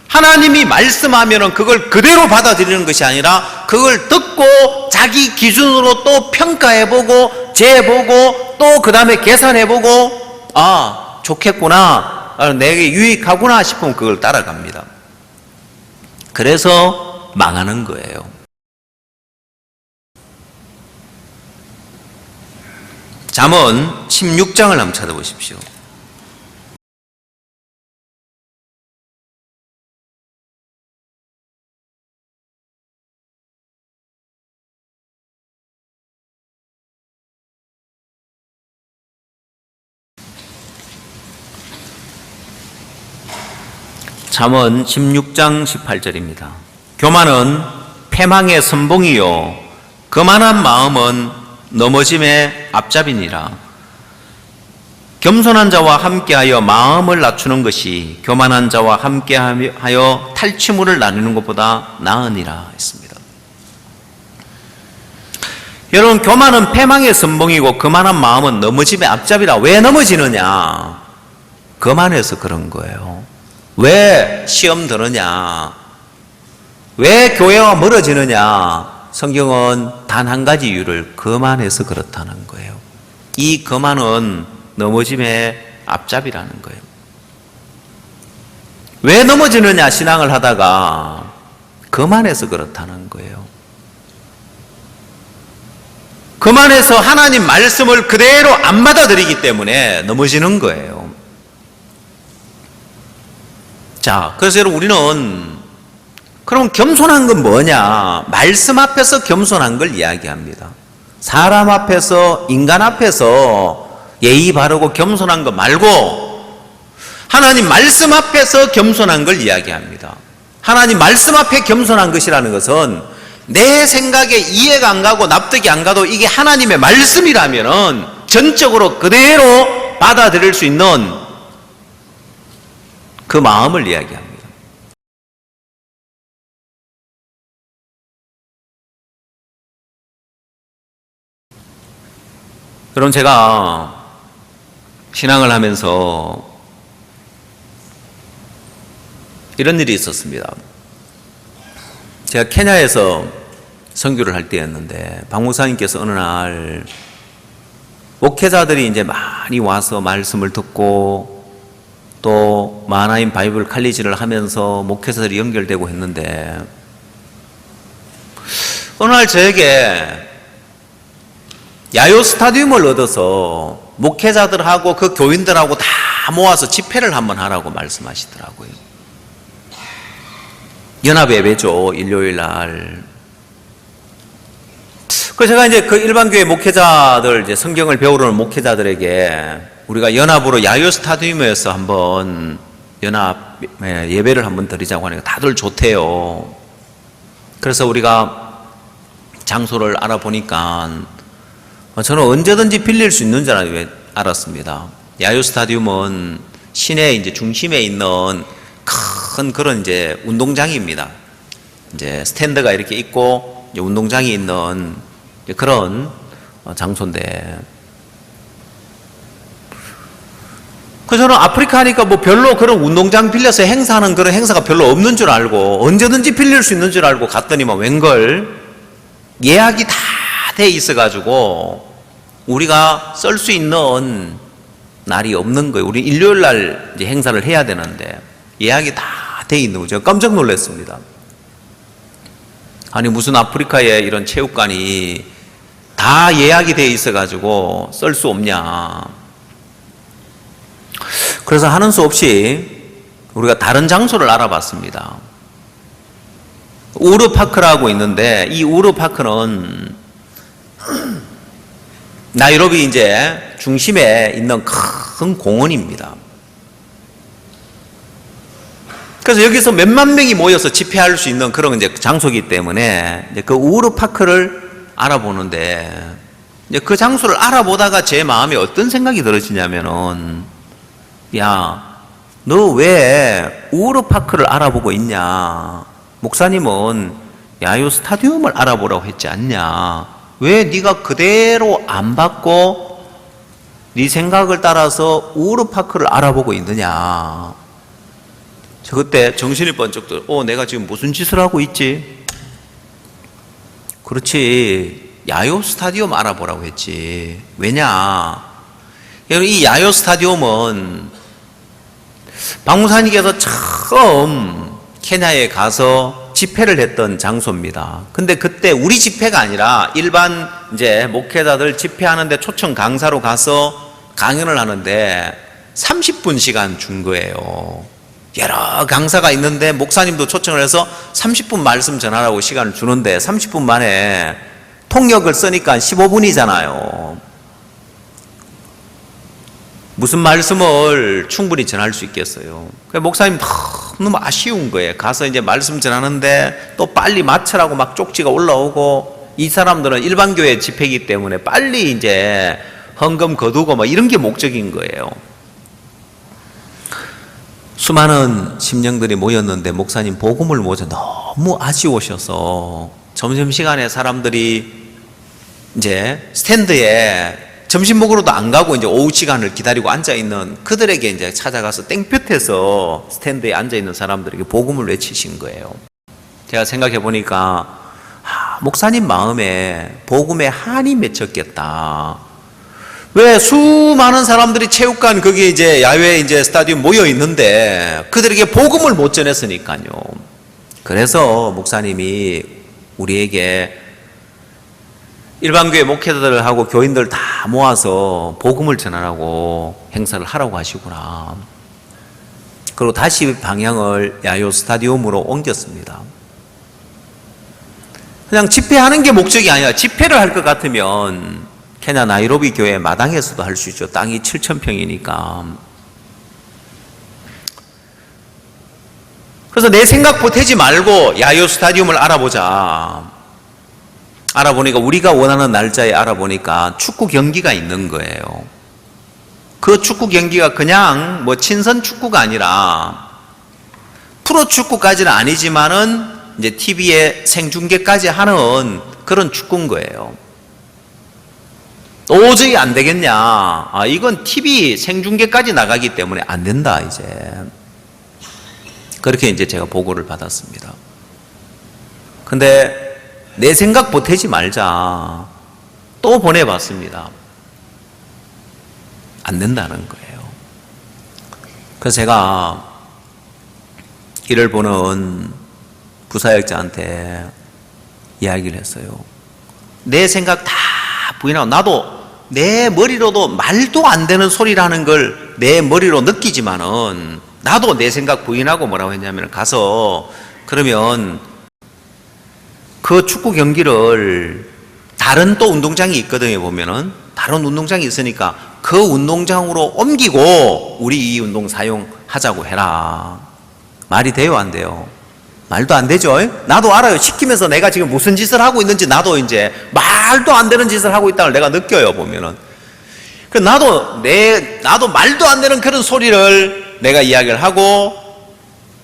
하나님이 말씀하면은 그걸 그대로 받아들이는 것이 아니라 그걸 듣고 자기 기준으로 또 평가해보고 재보고 또 그 다음에 계산해보고 좋겠구나, 내게 유익하구나 싶으면 그걸 따라갑니다. 그래서 망하는 거예요. 잠언 16장을 한번 찾아보십시오. 잠언 16장 18절입니다. 교만은 패망의 선봉이요 거만한 마음은 넘어짐의 앞잡이니라. 겸손한 자와 함께하여 마음을 낮추는 것이 교만한 자와 함께하여 탈취물을 나누는 것보다 나으니라 했습니다. 여러분, 교만은 패망의 선봉이고 거만한 마음은 넘어짐의 앞잡이라. 왜 넘어지느냐? 거만해서 그런 거예요. 왜 시험 드느냐? 왜 교회와 멀어지느냐? 성경은 단 한 가지 이유를 거만해서 그렇다는 거예요. 이 거만은 넘어짐의 앞잡이라는 거예요. 왜 넘어지느냐? 신앙을 하다가 거만해서 그렇다는 거예요. 거만해서 하나님 말씀을 그대로 안 받아들이기 때문에 넘어지는 거예요. 자, 그래서 여러분, 우리는 그럼 겸손한 건 뭐냐? 말씀 앞에서 겸손한 걸 이야기합니다. 사람 앞에서, 인간 앞에서 예의 바르고 겸손한 거 말고 하나님 말씀 앞에서 겸손한 걸 이야기합니다. 하나님 말씀 앞에 겸손한 것이라는 것은 내 생각에 이해가 안 가고 납득이 안 가도 이게 하나님의 말씀이라면은 전적으로 그대로 받아들일 수 있는 그 마음을 이야기합니다. 여러분, 제가 신앙을 하면서 이런 일이 있었습니다. 제가 케냐에서 선교를 할 때였는데 박 목사님께서 어느 날 목회자들이 이제 많이 와서 말씀을 듣고 또 마하나임 바이블 칼리지를 하면서 목회자들이 연결되고 했는데 어느 날 저에게 야요 스타디움을 얻어서 목회자들하고 그 교인들하고 다 모아서 집회를 한번 하라고 말씀하시더라고요. 연합예배죠, 일요일 날. 그래서 제가 이제 그 일반교회 목회자들, 이제 성경을 배우러 오는 목회자들에게 우리가 연합으로 야요 스타디움에서 한번 연합 예배를 한번 드리자고 하니까 다들 좋대요. 그래서 우리가 장소를 알아보니까 저는 언제든지 빌릴 수 있는 줄 알았습니다. 야요 스타디움은 시내 이제 중심에 있는 큰 그런 이제 운동장입니다. 이제 스탠드가 이렇게 있고 이제 운동장이 있는 그런 장소인데, 그래서 저는 아프리카 하니까 뭐 별로 그런 운동장 빌려서 행사하는 그런 행사가 별로 없는 줄 알고 언제든지 빌릴 수 있는 줄 알고 갔더니만 웬걸 예약이 다 돼 있어가지고 우리가 쓸 수 있는 날이 없는 거예요. 우리 일요일 날 이제 행사를 해야 되는데 예약이 다 돼 있는 거죠. 깜짝 놀랐습니다. 아니 무슨 아프리카에 이런 체육관이 다 예약이 돼 있어가지고 쓸 수 없냐. 그래서 하는 수 없이 우리가 다른 장소를 알아봤습니다. 우르파크라고 있는데 이 우르파크는 나이로비 이제 중심에 있는 큰 공원입니다. 그래서 여기서 몇만 명이 모여서 집회할 수 있는 그런 이제 장소이기 때문에 이제 그 우르파크를 알아보는데 이제 그 장소를 알아보다가 제 마음에 어떤 생각이 들어지냐면은 야, 너 왜 우르파크를 알아보고 있냐? 목사님은 야유 스타디움을 알아보라고 했지 않냐? 왜 네가 그대로 안 받고 네 생각을 따라서 우르파크를 알아보고 있느냐? 저 그때 정신이 번쩍 들어. 내가 지금 무슨 짓을 하고 있지? 그렇지. 야요 스타디움 알아보라고 했지. 왜냐? 여러분, 이 야요 스타디움은 박 목사님께서 처음 케냐에 가서 집회를 했던 장소입니다. 근데 그때 우리 집회가 아니라 일반 이제 목회자들 집회하는데 초청 강사로 가서 강연을 하는데 30분 시간 준 거예요. 여러 강사가 있는데 목사님도 초청을 해서 30분 말씀 전하라고 시간을 주는데 30분 만에 통역을 쓰니까 15분이잖아요. 무슨 말씀을 충분히 전할 수 있겠어요. 목사님 너무 아쉬운 거예요. 가서 이제 말씀 전하는데 또 빨리 마치라고 막 쪽지가 올라오고 이 사람들은 일반 교회 집회이기 때문에 빨리 이제 헌금 거두고 막 이런 게 목적인 거예요. 수많은 심령들이 모였는데 목사님 복음을 모자 너무 아쉬우셔서 점심시간에 사람들이 이제 스탠드에 점심 먹으러도 안 가고 이제 오후 시간을 기다리고 앉아있는 그들에게 이제 찾아가서 땡볕에서 스탠드에 앉아있는 사람들에게 복음을 외치신 거예요. 제가 생각해 보니까 목사님 마음에 복음의 한이 맺혔겠다. 왜 수많은 사람들이 체육관 거기에 이제 야외 이제 스타디움 모여 있는데 그들에게 복음을 못 전했으니까요. 그래서 목사님이 우리에게 일반교회 목회자들하고 교인들 다 모아서 복음을 전하라고 행사를 하라고 하시구나. 그리고 다시 방향을 야요 스타디움으로 옮겼습니다. 그냥 집회하는 게 목적이 아니라 집회를 할 것 같으면 케냐 나이로비 교회 마당에서도 할 수 있죠. 땅이 7,000평이니까. 그래서 내 생각 보태지 말고 야요 스타디움을 알아보자. 알아보니까 우리가 원하는 날짜에 알아보니까 축구 경기가 있는 거예요. 그 축구 경기가 그냥 뭐 친선 축구가 아니라 프로 축구까지는 아니지만은 이제 TV에 생중계까지 하는 그런 축구인 거예요. 도저히 안 되겠냐. 이건 TV 생중계까지 나가기 때문에 안 된다, 이제. 그렇게 이제 제가 보고를 받았습니다. 근데 내 생각 보태지 말자. 또 보내봤습니다. 안 된다는 거예요. 그래서 제가 이를 보는 부사역자한테 이야기를 했어요. 내 생각 다 부인하고 나도 내 머리로도 말도 안 되는 소리라는 걸 내 머리로 느끼지만은 나도 내 생각 부인하고 뭐라고 했냐면 가서 그러면 그 축구 경기를 다른 또 운동장이 있거든요. 보면은 다른 운동장이 있으니까 그 운동장으로 옮기고 우리 이 운동 사용하자고 해라. 말이 돼요, 안 돼요? 말도 안 되죠. 나도 알아요. 시키면서 내가 지금 무슨 짓을 하고 있는지 나도 이제 말도 안 되는 짓을 하고 있다는 걸 내가 느껴요, 보면은. 그 나도 말도 안 되는 그런 소리를 내가 이야기를 하고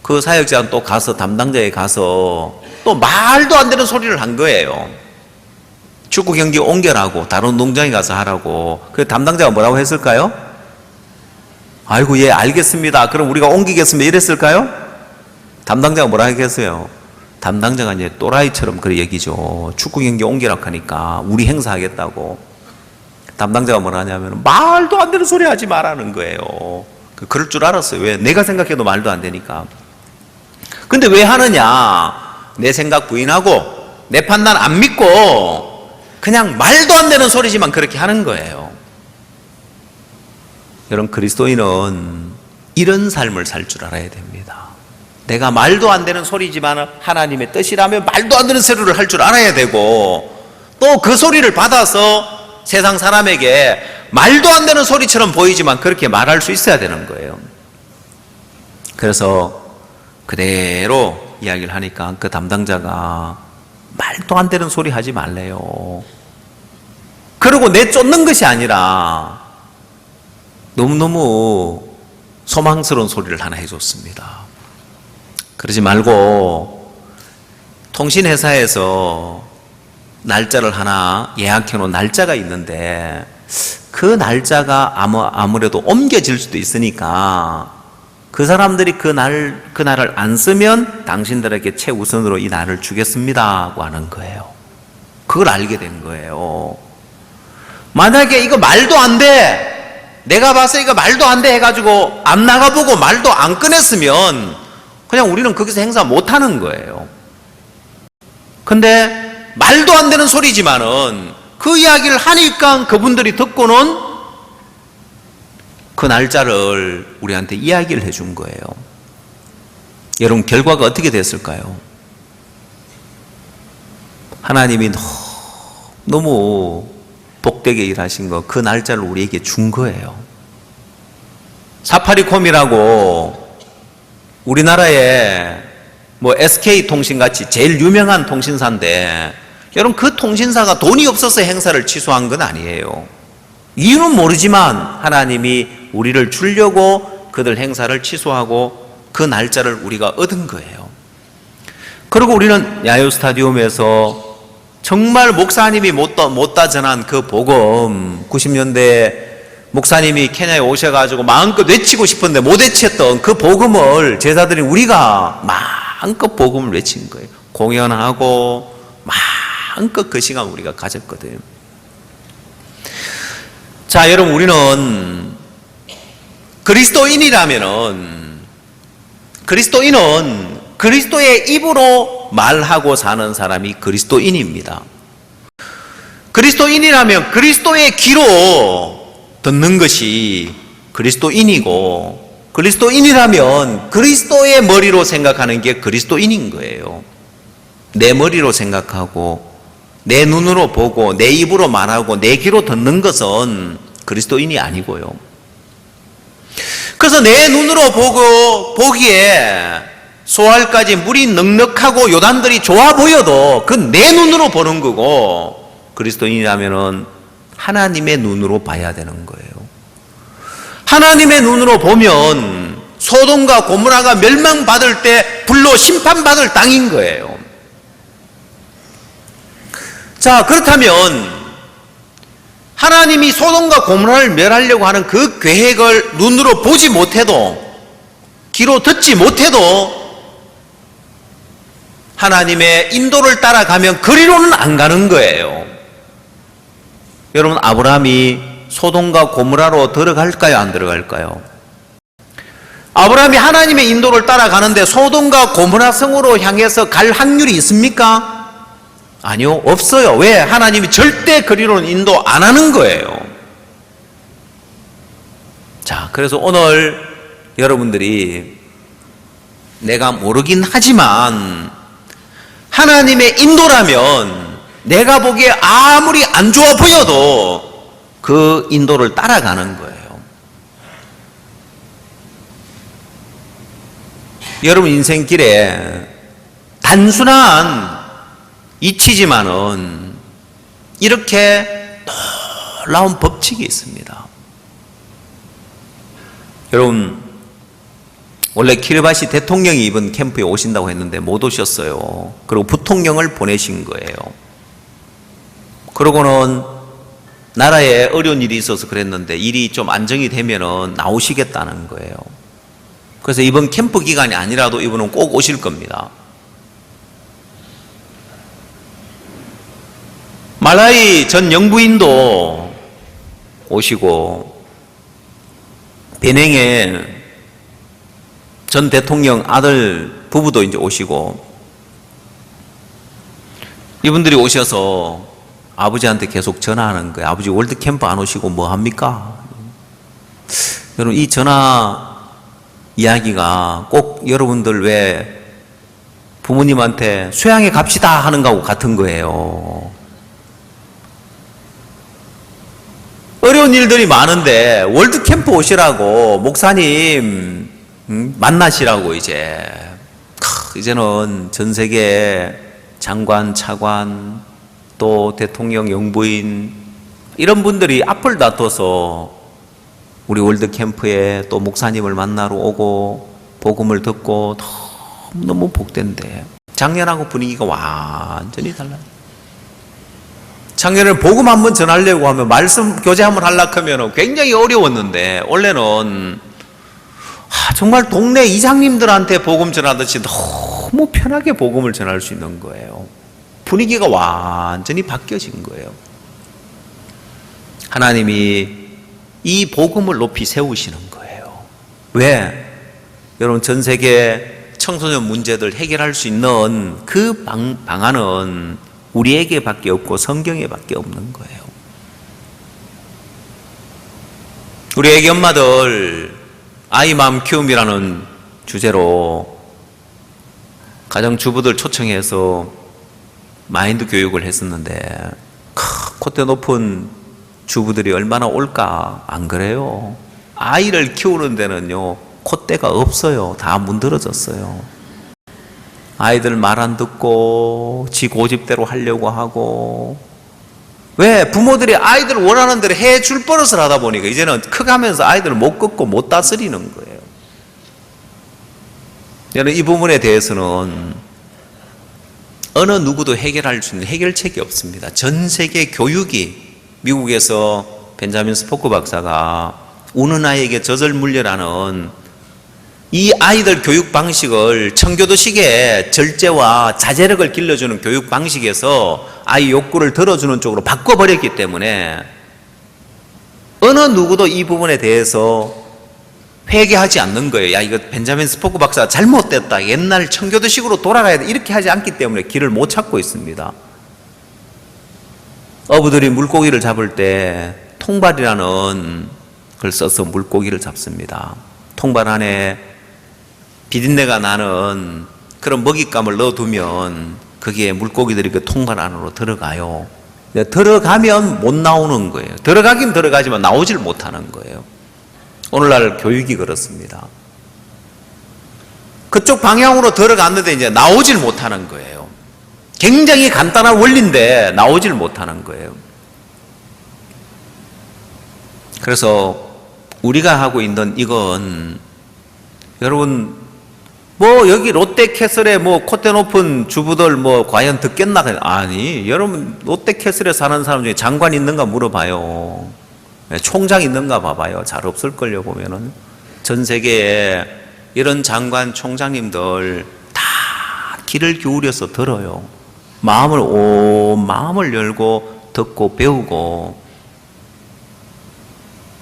그 사역자는 또 가서 담당자에 가서 또 말도 안 되는 소리를 한 거예요. 축구 경기 옮겨라고 다른 운동장에 가서 하라고. 그 담당자가 뭐라고 했을까요? 아이고 예 알겠습니다. 그럼 우리가 옮기겠습니다. 이랬을까요? 담당자가 뭐라 하겠어요? 담당자가 이제 또라이처럼 그런 얘기죠. 축구 경기 옮기라고 하니까 우리 행사하겠다고. 담당자가 뭐라 하냐면 말도 안 되는 소리 하지 말라는 거예요. 그럴 줄 알았어요. 왜? 내가 생각해도 말도 안 되니까. 근데 왜 하느냐? 내 생각 부인하고 내 판단 안 믿고 그냥 말도 안 되는 소리지만 그렇게 하는 거예요. 여러분, 그리스도인은 이런 삶을 살 줄 알아야 됩니다. 내가 말도 안 되는 소리지만 하나님의 뜻이라면 말도 안 되는 소리를 할 줄 알아야 되고, 또 그 소리를 받아서 세상 사람에게 말도 안 되는 소리처럼 보이지만 그렇게 말할 수 있어야 되는 거예요. 그래서 그대로 이야기를 하니까 그 담당자가 말도 안 되는 소리 하지 말래요. 그리고 내쫓는 것이 아니라 너무너무 소망스러운 소리를 하나 해줬습니다. 그러지 말고 통신회사에서 날짜를 하나 예약해 놓은 날짜가 있는데 그 날짜가 아무래도 옮겨질 수도 있으니까 그 사람들이 그날을 안 쓰면 당신들에게 최우선으로 이 날을 주겠습니다고 하는 거예요. 그걸 알게 된 거예요. 만약에 이거 말도 안 돼, 내가 봐서 이거 말도 안 돼 해가지고 안 나가보고 말도 안 꺼냈으면 그냥 우리는 거기서 행사 못 하는 거예요. 근데 말도 안 되는 소리지만은 그 이야기를 하니까 그분들이 듣고는 그 날짜를 우리한테 이야기를 해준 거예요. 여러분, 결과가 어떻게 됐을까요? 하나님이 너무 복되게 일하신 거, 그 날짜를 우리에게 준 거예요. 사파리콤이라고 우리나라에 SK통신같이 제일 유명한 통신사인데, 여러분, 그 통신사가 돈이 없어서 행사를 취소한 건 아니에요. 이유는 모르지만 하나님이 우리를 주려고 그들 행사를 취소하고 그 날짜를 우리가 얻은 거예요. 그리고 우리는 야유 스타디움에서 정말 목사님이 못다 전한 그 복음, 90년대 목사님이 케냐에 오셔가지고 마음껏 외치고 싶은데 못 외쳤던 그 복음을 제자들이 우리가 마음껏 복음을 외친 거예요. 공연하고 마음껏 그 시간 우리가 가졌거든요. 자, 여러분, 우리는 그리스도인은 그리스도의 입으로 말하고 사는 사람이 그리스도인입니다. 그리스도인이라면 그리스도의 귀로 듣는 것이 그리스도인이고, 그리스도인이라면 그리스도의 머리로 생각하는 게 그리스도인인 거예요. 내 머리로 생각하고 내 눈으로 보고 내 입으로 말하고 내 귀로 듣는 것은 그리스도인이 아니고요. 그래서 내 눈으로 보기에 소알까지 물이 넉넉하고 요단들이 좋아 보여도 그 내 눈으로 보는 거고, 그리스도인이라면은 하나님의 눈으로 봐야 되는 거예요. 하나님의 눈으로 보면 소돔과 고모라가 멸망받을 때 불로 심판받을 땅인 거예요. 자, 그렇다면 하나님이 소돔과 고모라를 멸하려고 하는 그 계획을 눈으로 보지 못해도, 귀로 듣지 못해도 하나님의 인도를 따라가면 그리로는 안 가는 거예요. 여러분, 아브라함이 소돔과 고모라로 들어갈까요, 안 들어갈까요? 아브라함이 하나님의 인도를 따라가는데 소돔과 고모라 성으로 향해서 갈 확률이 있습니까? 아니요, 없어요. 왜? 하나님이 절대 그리로는 인도 안 하는 거예요. 자, 그래서 오늘 여러분들이 내가 모르긴 하지만 하나님의 인도라면 내가 보기에 아무리 안 좋아 보여도 그 인도를 따라가는 거예요. 여러분, 인생길에 단순한 이치지만은 이렇게 놀라운 법칙이 있습니다. 여러분, 원래 키르바시 대통령이 이번 캠프에 오신다고 했는데 못 오셨어요. 그리고 부통령을 보내신 거예요. 그러고는 나라에 어려운 일이 있어서 그랬는데 일이 좀 안정이 되면은 나오시겠다는 거예요. 그래서 이번 캠프 기간이 아니라도 이분은 꼭 오실 겁니다. 말라이 전 영부인도 오시고 베냉에 전 대통령 아들 부부도 이제 오시고 이분들이 오셔서 아버지한테 계속 전화하는 거예요. 아버지 월드캠프 안 오시고 뭐 합니까? 여러분 이 전화 이야기가 꼭 여러분들 왜 부모님한테 수양회 갑시다 하는 거하고 같은 거예요. 어려운 일들이 많은데 월드캠프 오시라고 목사님 만나시라고 이제는 전 세계 장관, 차관, 또 대통령 영부인 이런 분들이 앞을 다퉈서 우리 월드캠프에 또 목사님을 만나러 오고 복음을 듣고 너무 복된데 작년하고 분위기가 완전히 달라요. 작년에는 복음 한번 전하려고 하면 말씀 교제 한번 하려고 하면 굉장히 어려웠는데 올해는 정말 동네 이장님들한테 복음 전하듯이 너무 편하게 복음을 전할 수 있는 거예요. 분위기가 완전히 바뀌어진 거예요. 하나님이 이 복음을 높이 세우시는 거예요. 왜? 여러분 전 세계 청소년 문제들 해결할 수 있는 그 방안은 우리에게 밖에 없고 성경에 밖에 없는 거예요. 우리 애기 엄마들 아이 마음 키움이라는 주제로 가정주부들 초청해서 마인드 교육을 했었는데 콧대 높은 주부들이 얼마나 올까? 안 그래요? 아이를 키우는 데는요 콧대가 없어요. 다 문드러졌어요. 아이들 말 안 듣고 지 고집대로 하려고 하고 왜? 부모들이 아이들 원하는 대로 해줄 버릇을 하다 보니까 이제는 커가면서 아이들을 못 걷고 못 다스리는 거예요. 저는 이 부분에 대해서는 어느 누구도 해결할 수 있는 해결책이 없습니다. 전 세계 교육이 미국에서 벤자민 스포크 박사가 우는 아이에게 젖을 물려라는 이 아이들 교육 방식을 청교도식의 절제와 자제력을 길러주는 교육 방식에서 아이 욕구를 들어주는 쪽으로 바꿔버렸기 때문에 어느 누구도 이 부분에 대해서 회개하지 않는 거예요. 야, 이거 벤자민 스포크 박사가 잘못됐다. 옛날 청교도식으로 돌아가야 돼. 이렇게 하지 않기 때문에 길을 못 찾고 있습니다. 어부들이 물고기를 잡을 때 통발이라는 걸 써서 물고기를 잡습니다. 통발 안에 비린내가 나는 그런 먹잇감을 넣어두면 거기에 물고기들이 그 통발 안으로 들어가요. 들어가면 못 나오는 거예요. 들어가긴 들어가지만 나오질 못하는 거예요. 오늘날 교육이 그렇습니다. 그쪽 방향으로 들어갔는데 이제 나오질 못하는 거예요. 굉장히 간단한 원리인데 나오질 못하는 거예요. 그래서 우리가 하고 있는 이건 여러분 여기 롯데캐슬에 콧대 높은 주부들 과연 듣겠나? 아니, 여러분 롯데캐슬에 사는 사람 중에 장관 있는가 물어봐요. 총장 있는가 봐봐요. 잘 없을걸요. 보면은 전 세계에 이런 장관 총장님들 다 귀를 기울여서 들어요. 마음을 열고 듣고 배우고.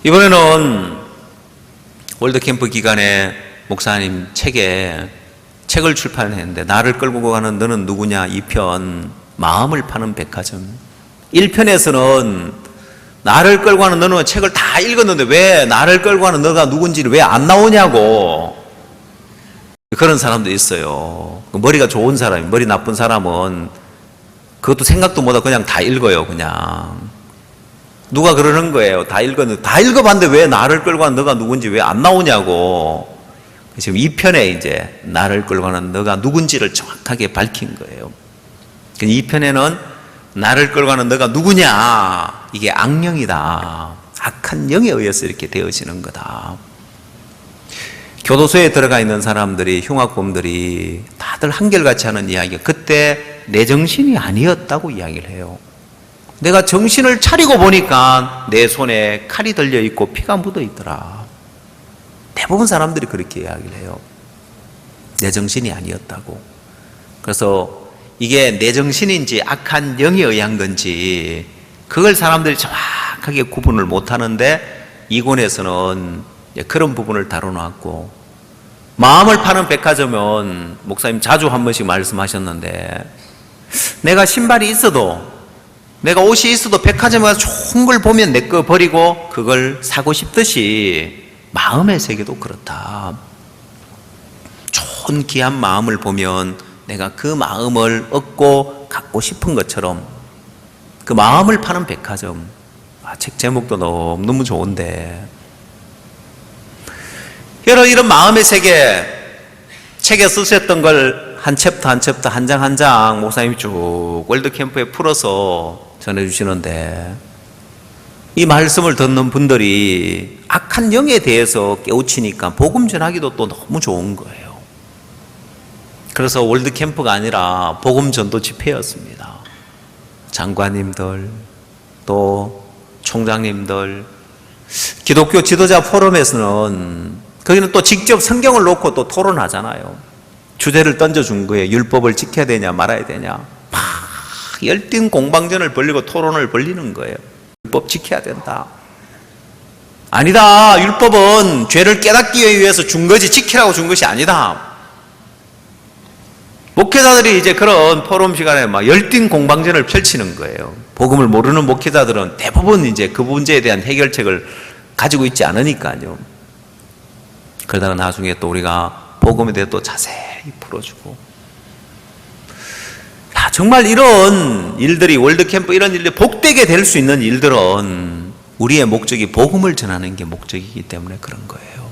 이번에는 월드캠프 기간에 목사님 책을 출판했는데 나를 끌고 가는 너는 누구냐 2편 마음을 파는 백화점. 1편에서는 나를 끌고 가는 너는 책을 다 읽었는데 왜 나를 끌고 가는 너가 누군지를 왜 안 나오냐고 그런 사람도 있어요. 머리가 좋은 사람이 머리 나쁜 사람은 그것도 생각도 못하고 그냥 다 읽어요. 그냥 누가 그러는 거예요. 다 읽었는데 다 읽어봤는데 왜 나를 끌고 가는 너가 누군지 왜 안 나오냐고. 지금 2편에 이제 나를 끌고 가는 너가 누군지를 정확하게 밝힌 거예요. 2편에는 나를 끌고 가는 너가 누구냐 이게 악령이다. 악한 영에 의해서 이렇게 되어지는 거다. 교도소에 들어가 있는 사람들이 흉악범들이 다들 한결같이 하는 이야기가 그때 내 정신이 아니었다고 이야기를 해요. 내가 정신을 차리고 보니까 내 손에 칼이 들려 있고 피가 묻어 있더라. 대부분 사람들이 그렇게 이야기를 해요. 내 정신이 아니었다고. 그래서 이게 내 정신인지 악한 영에 의한 건지 그걸 사람들이 정확하게 정확하게 구분을 못하는데 이권에서는 그런 부분을 다뤄놨고, 마음을 파는 백화점은 목사님 자주 한 번씩 말씀하셨는데, 내가 신발이 있어도, 내가 옷이 있어도 백화점에 가서 좋은 걸 보면 내 거 버리고 그걸 사고 싶듯이 마음의 세계도 그렇다. 좋은 귀한 마음을 보면 내가 그 마음을 얻고 갖고 싶은 것처럼, 그 마음을 파는 백화점, 책 제목도 너무 좋은데, 여러분, 이런 마음의 세계, 책에 쓰셨던 걸 한 챕터 한 챕터, 한 장 한 장 목사님이 쭉 월드캠프에 풀어서 전해주시는데, 이 말씀을 듣는 분들이 악한 영에 대해서 깨우치니까 복음 전하기도 또 너무 좋은 거예요. 그래서 월드캠프가 아니라 복음 전도 집회였습니다. 장관님들, 또 총장님들, 기독교 지도자 포럼에서는 거기는 또 직접 성경을 놓고 또 토론하잖아요. 주제를 던져준 거예요. 율법을 지켜야 되냐 말아야 되냐. 막 열띤 공방전을 벌리고 토론을 벌리는 거예요. 율법 지켜야 된다. 아니다. 율법은 죄를 깨닫기 위해서 준 거지 지키라고 준 것이 아니다. 목회자들이 이제 그런 포럼 시간에 막 열띤 공방전을 펼치는 거예요. 복음을 모르는 목회자들은 대부분 이제 그 문제에 대한 해결책을 가지고 있지 않으니까요. 그러다가 나중에 또 우리가 복음에 대해 또 자세히 풀어주고, 야, 정말 이런 일들이, 월드캠프 이런 일들이 복되게 될 수 있는 일들은 우리의 목적이 복음을 전하는 게 목적이기 때문에 그런 거예요.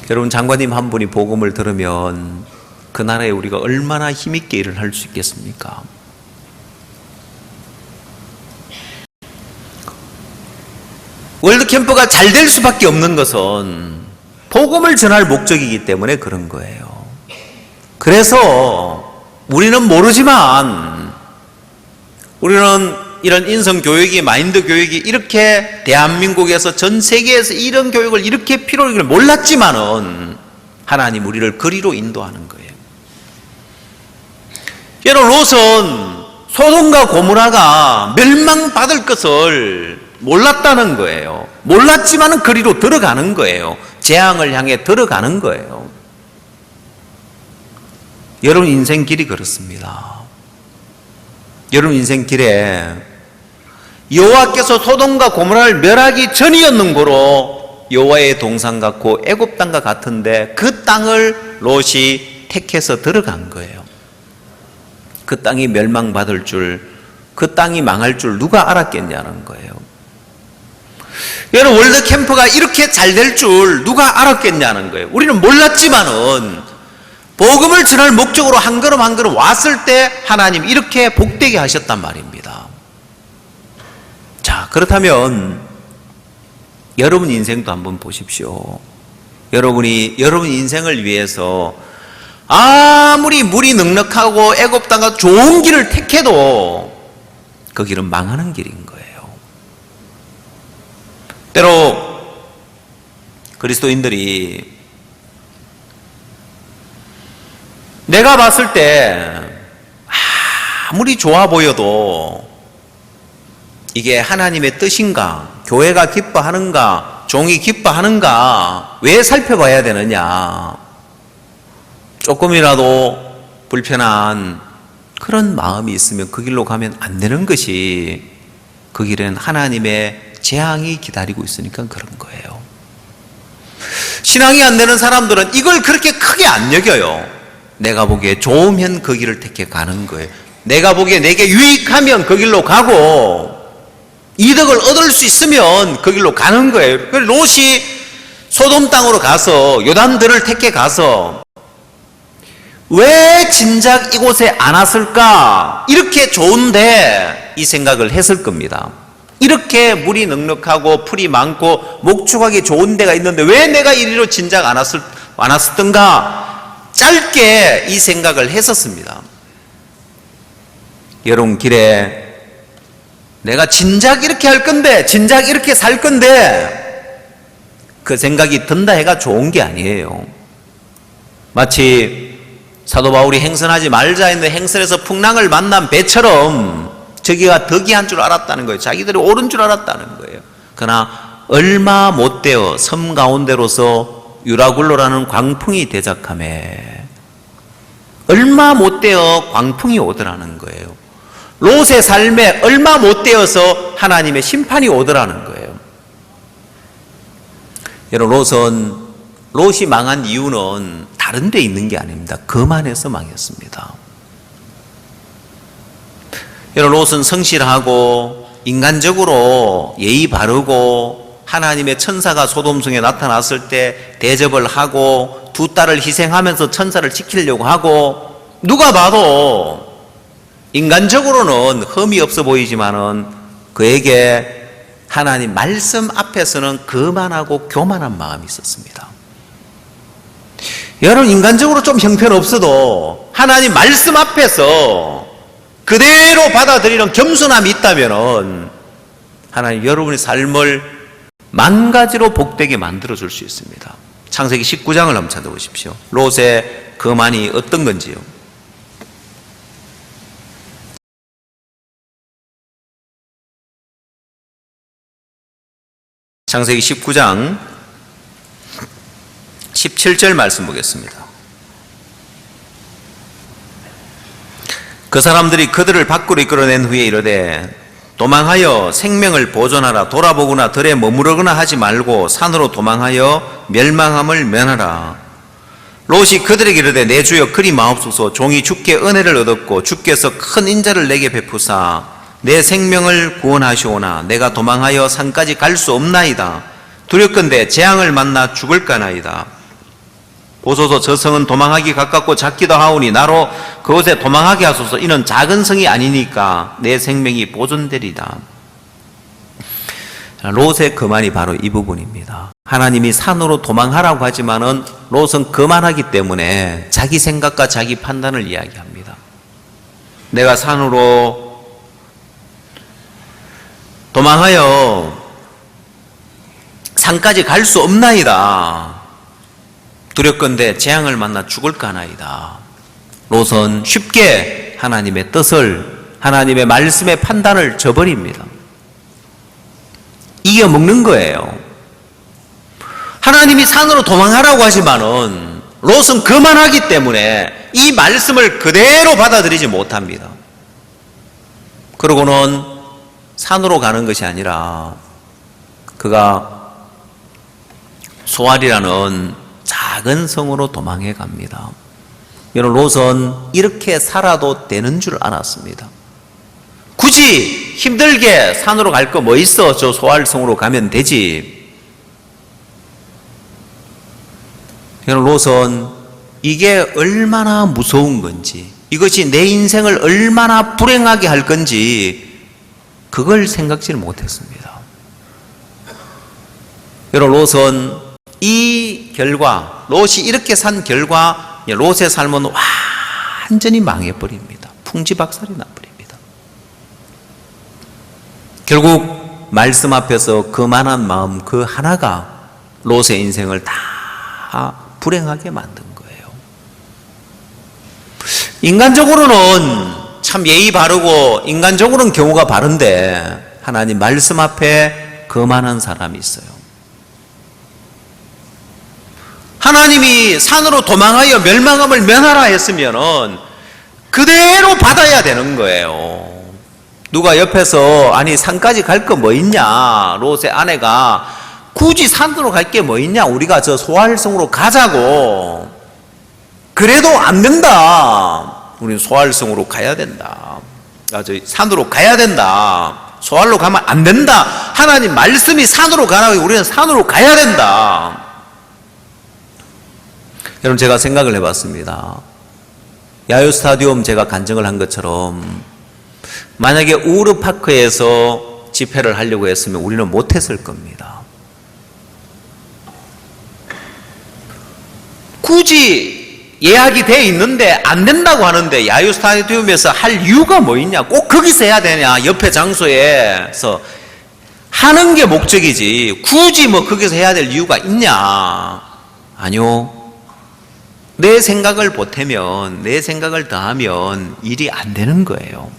여러분, 장관님 한 분이 복음을 들으면 그 나라에 우리가 얼마나 힘있게 일을 할 수 있겠습니까? 월드캠프가 잘 될 수밖에 없는 것은 복음을 전할 목적이기 때문에 그런 거예요. 그래서 우리는 모르지만, 우리는 이런 인성교육이, 마인드 교육이 이렇게 대한민국에서 전 세계에서 이런 교육을 이렇게 필요로 이걸 몰랐지만은 하나님 우리를 그리로 인도하는 거예요. 여러분, 롯은 소돔과 고모라가 멸망받을 것을 몰랐다는 거예요. 몰랐지만은 그리로 들어가는 거예요. 재앙을 향해 들어가는 거예요. 여러분 인생 길이 그렇습니다. 여러분 인생 길에 여호와께서 소돔과 고모라를 멸하기 전이었는 거로 여호와의 동산 같고 애굽 땅과 같은데 그 땅을 롯이 택해서 들어간 거예요. 그 땅이 멸망받을 줄, 그 땅이 망할 줄 누가 알았겠냐는 거예요. 여러분, 월드캠프가 이렇게 잘 될 줄 누가 알았겠냐는 거예요. 우리는 몰랐지만은 복음을 전할 목적으로 한 걸음 한 걸음 왔을 때 하나님 이렇게 복되게 하셨단 말입니다. 자, 그렇다면 여러분 인생도 한번 보십시오. 여러분 인생을 위해서 아무리 물이 넉넉하고 애굽 땅과 좋은 길을 택해도 그 길은 망하는 길인 거예요. 때로 그리스도인들이 내가 봤을 때 아무리 좋아 보여도 이게 하나님의 뜻인가, 교회가 기뻐하는가, 종이 기뻐하는가, 왜 살펴봐야 되느냐, 조금이라도 불편한 그런 마음이 있으면 그 길로 가면 안 되는 것이, 그 길은 하나님의 재앙이 기다리고 있으니까 그런 거예요. 신앙이 안 되는 사람들은 이걸 그렇게 크게 안 여겨요. 내가 보기에 좋으면 그 길을 택해 가는 거예요. 내가 보기에 내게 유익하면 그 길로 가고 이득을 얻을 수 있으면 그 길로 가는 거예요. 롯이 소돔 땅으로 가서 요단들을 택해 가서 왜 진작 이곳에 안 왔을까? 이렇게 좋은데 이 생각을 했을 겁니다. 이렇게 물이 넉넉하고 풀이 많고 목축하기 좋은 데가 있는데 왜 내가 이리로 진작 안 왔었던가? 짧게 이 생각을 했었습니다. 여러분, 길에 내가 진작 이렇게 할 건데, 진작 이렇게 살 건데, 그 생각이 든다 해가 좋은 게 아니에요. 마치 사도 바울이 행선하지 말자 했는데 행선에서 풍랑을 만난 배처럼 저기가 덕이 한 줄 알았다는 거예요. 자기들이 옳은 줄 알았다는 거예요. 그러나 얼마 못되어 섬 가운데로서 유라굴로라는 광풍이 대적하매 얼마 못되어 광풍이 오더라는 거예요. 롯의 삶에 얼마 못되어서 하나님의 심판이 오더라는 거예요. 여러분, 롯이 망한 이유는 다른 데 있는 게 아닙니다. 거만해서 망했습니다. 여러분, 롯은 성실하고 인간적으로 예의 바르고 하나님의 천사가 소돔성에 나타났을 때 대접을 하고 두 딸을 희생하면서 천사를 지키려고 하고 누가 봐도 인간적으로는 흠이 없어 보이지만은 그에게 하나님 말씀 앞에서는 거만하고 교만한 마음이 있었습니다. 여러분, 인간적으로 좀 형편없어도 하나님 말씀 앞에서 그대로 받아들이는 겸손함이 있다면은 하나님 여러분의 삶을 만 가지로 복되게 만들어줄 수 있습니다. 창세기 19장을 한번 찾아보십시오. 롯의 거만이 어떤 건지요. 창세기 19장 17절 말씀 보겠습니다. 그 사람들이 그들을 밖으로 이끌어낸 후에 이르되 도망하여 생명을 보존하라. 돌아보거나 들에 머무르거나 하지 말고 산으로 도망하여 멸망함을 면하라. 롯이 그들에게 이르되 내 주여 그리 마옵소서. 종이 주께 은혜를 얻었고 주께서 큰 인자를 내게 베푸사 내 생명을 구원하시오나 내가 도망하여 산까지 갈 수 없나이다. 두렵건대 재앙을 만나 죽을까나이다. 보소서 저 성은 도망하기 가깝고 작기도 하오니 나로 그곳에 도망하게 하소서. 이는 작은 성이 아니니까 내 생명이 보존되리다. 롯의 거만이 바로 이 부분입니다. 하나님이 산으로 도망하라고 하지만은 롯은 거만하기 때문에 자기 생각과 자기 판단을 이야기합니다. 내가 산으로 도망하여 산까지 갈 수 없나이다. 두렵건대 재앙을 만나 죽을까나이다. 롯은 쉽게 하나님의 뜻을, 하나님의 말씀의 판단을 저버립니다. 이겨먹는 거예요. 하나님이 산으로 도망하라고 하지만은 롯은 거만하기 때문에 이 말씀을 그대로 받아들이지 못합니다. 그러고는 산으로 가는 것이 아니라 그가 소알이라는 작은 성으로 도망해 갑니다. 여러분, 롯은 이렇게 살아도 되는 줄 알았습니다. 굳이 힘들게 산으로 갈 거 뭐 있어? 저 소알성으로 가면 되지. 여러분, 롯은 이게 얼마나 무서운 건지, 이것이 내 인생을 얼마나 불행하게 할 건지 그걸 생각지를 못했습니다. 여러분, 롯은 이 결과, 롯이 이렇게 산 결과 롯의 삶은 완전히 망해버립니다. 풍지박살이 나버립니다. 결국 말씀 앞에서 거만한 마음 그 하나가 롯의 인생을 다 불행하게 만든 거예요. 인간적으로는 참 예의 바르고 인간적으로는 경우가 바른데 하나님 말씀 앞에 거만한 사람이 있어요. 하나님이 산으로 도망하여 멸망함을 면하라 했으면은 그대로 받아야 되는 거예요. 누가 옆에서 아니 산까지 갈 거 뭐 있냐, 롯의 아내가 굳이 산으로 갈 게 뭐 있냐, 우리가 저 소알성으로 가자고. 그래도 안 된다. 우리는 소알성으로 가야 된다. 산으로 가야 된다. 소알로 가면 안 된다. 하나님 말씀이 산으로 가라고 우리는 산으로 가야 된다. 여러분, 제가 생각을 해봤습니다. 야유 스타디움 제가 간증을 한 것처럼 만약에 우르파크에서 집회를 하려고 했으면 우리는 못했을 겁니다. 굳이 예약이 돼 있는데 안 된다고 하는데 야유 스타디움에서 할 이유가 뭐 있냐? 꼭 거기서 해야 되냐? 옆에 장소에서 하는 게 목적이지 굳이 뭐 거기서 해야 될 이유가 있냐? 아니요. 내 생각을 보태면, 내 생각을 더하면 일이 안 되는 거예요.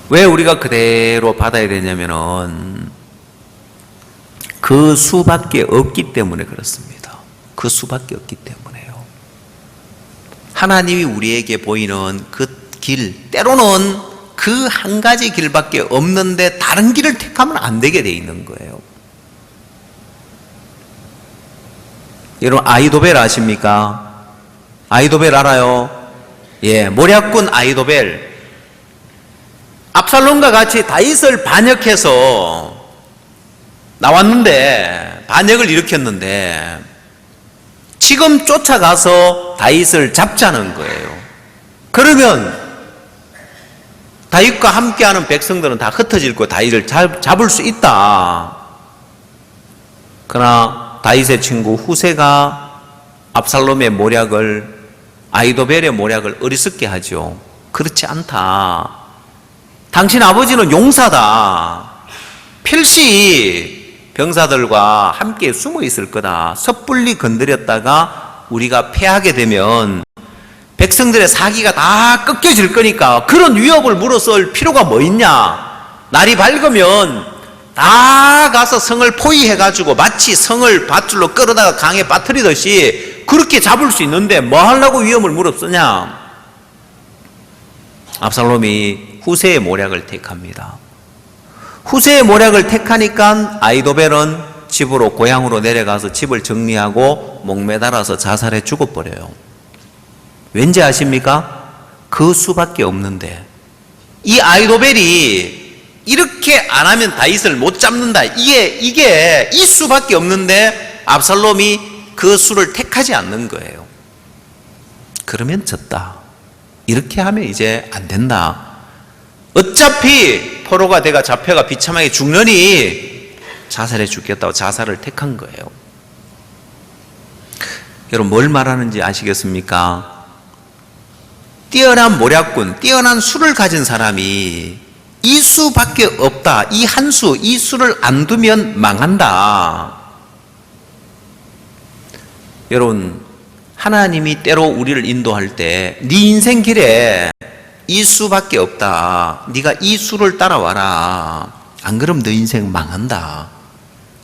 왜 우리가 그대로 받아야 되냐면은 그 수밖에 없기 때문에 그렇습니다. 그 수밖에 없기 때문에요. 하나님이 우리에게 보이는 그 길, 때로는 그 한 가지 길밖에 없는데 다른 길을 택하면 안 되게 돼 있는 거예요. 여러분 아이도벨 아십니까? 아이도벨 알아요? 예, 모략군 아이도벨. 압살롬과 같이 다윗을 반역해서 나왔는데, 반역을 일으켰는데 지금 쫓아가서 다윗을 잡자는 거예요. 그러면 다윗과 함께하는 백성들은 다 흩어질 거고 다윗을 잡을 수 있다. 그러나 다윗의 친구 후세가 압살롬의 모략을, 아이도벨의 모략을 어리석게 하죠. 그렇지 않다. 당신 아버지는 용사다. 필시 병사들과 함께 숨어 있을 거다. 섣불리 건드렸다가 우리가 패하게 되면 백성들의 사기가 다 꺾여질 거니까 그런 위협을 물어쓸 필요가 뭐 있냐. 날이 밝으면 다 가서 성을 포위해가지고 마치 성을 밧줄로 끌어다가 강에 빠뜨리듯이 그렇게 잡을 수 있는데 뭐 하려고 위험을 물어쓰냐. 압살롬이 후세의 모략을 택합니다. 후세의 모략을 택하니까 아이도벨은 집으로, 고향으로 내려가서 집을 정리하고 목매달아서 자살해 죽어버려요. 왠지 아십니까? 그 수밖에 없는데 이 아이도벨이 이렇게 안 하면 다윗을 못 잡는다. 이게 이 수밖에 없는데 압살롬이 그 수를 택하지 않는 거예요. 그러면 졌다. 이렇게 하면 이제 안 된다. 어차피 포로가 돼가 잡혀가 비참하게 죽느니 자살해 죽겠다고 자살을 택한 거예요. 여러분 뭘 말하는지 아시겠습니까? 뛰어난 모략군, 뛰어난 수를 가진 사람이 이 수밖에 없다. 이 한 수, 이 수를 안 두면 망한다. 여러분 하나님이 때로 우리를 인도할 때 네 인생 길에 이 수밖에 없다. 네가 이 수를 따라와라. 안 그러면 너 인생 망한다.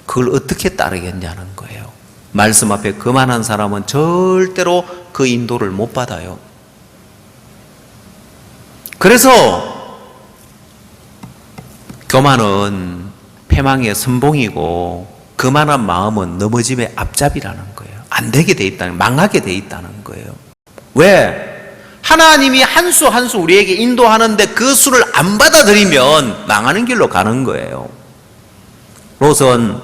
그걸 어떻게 따르겠냐는 거예요. 말씀 앞에 거만한 사람은 절대로 그 인도를 못 받아요. 그래서 교만은 패망의 선봉이고 거만한 마음은 넘어짐의 앞잡이라는 거예요. 안 되게 돼 있다는, 망하게 돼 있다는 거예요. 왜? 하나님이 한 수 한 수 우리에게 인도하는데 그 수를 안 받아들이면 망하는 길로 가는 거예요. 롯은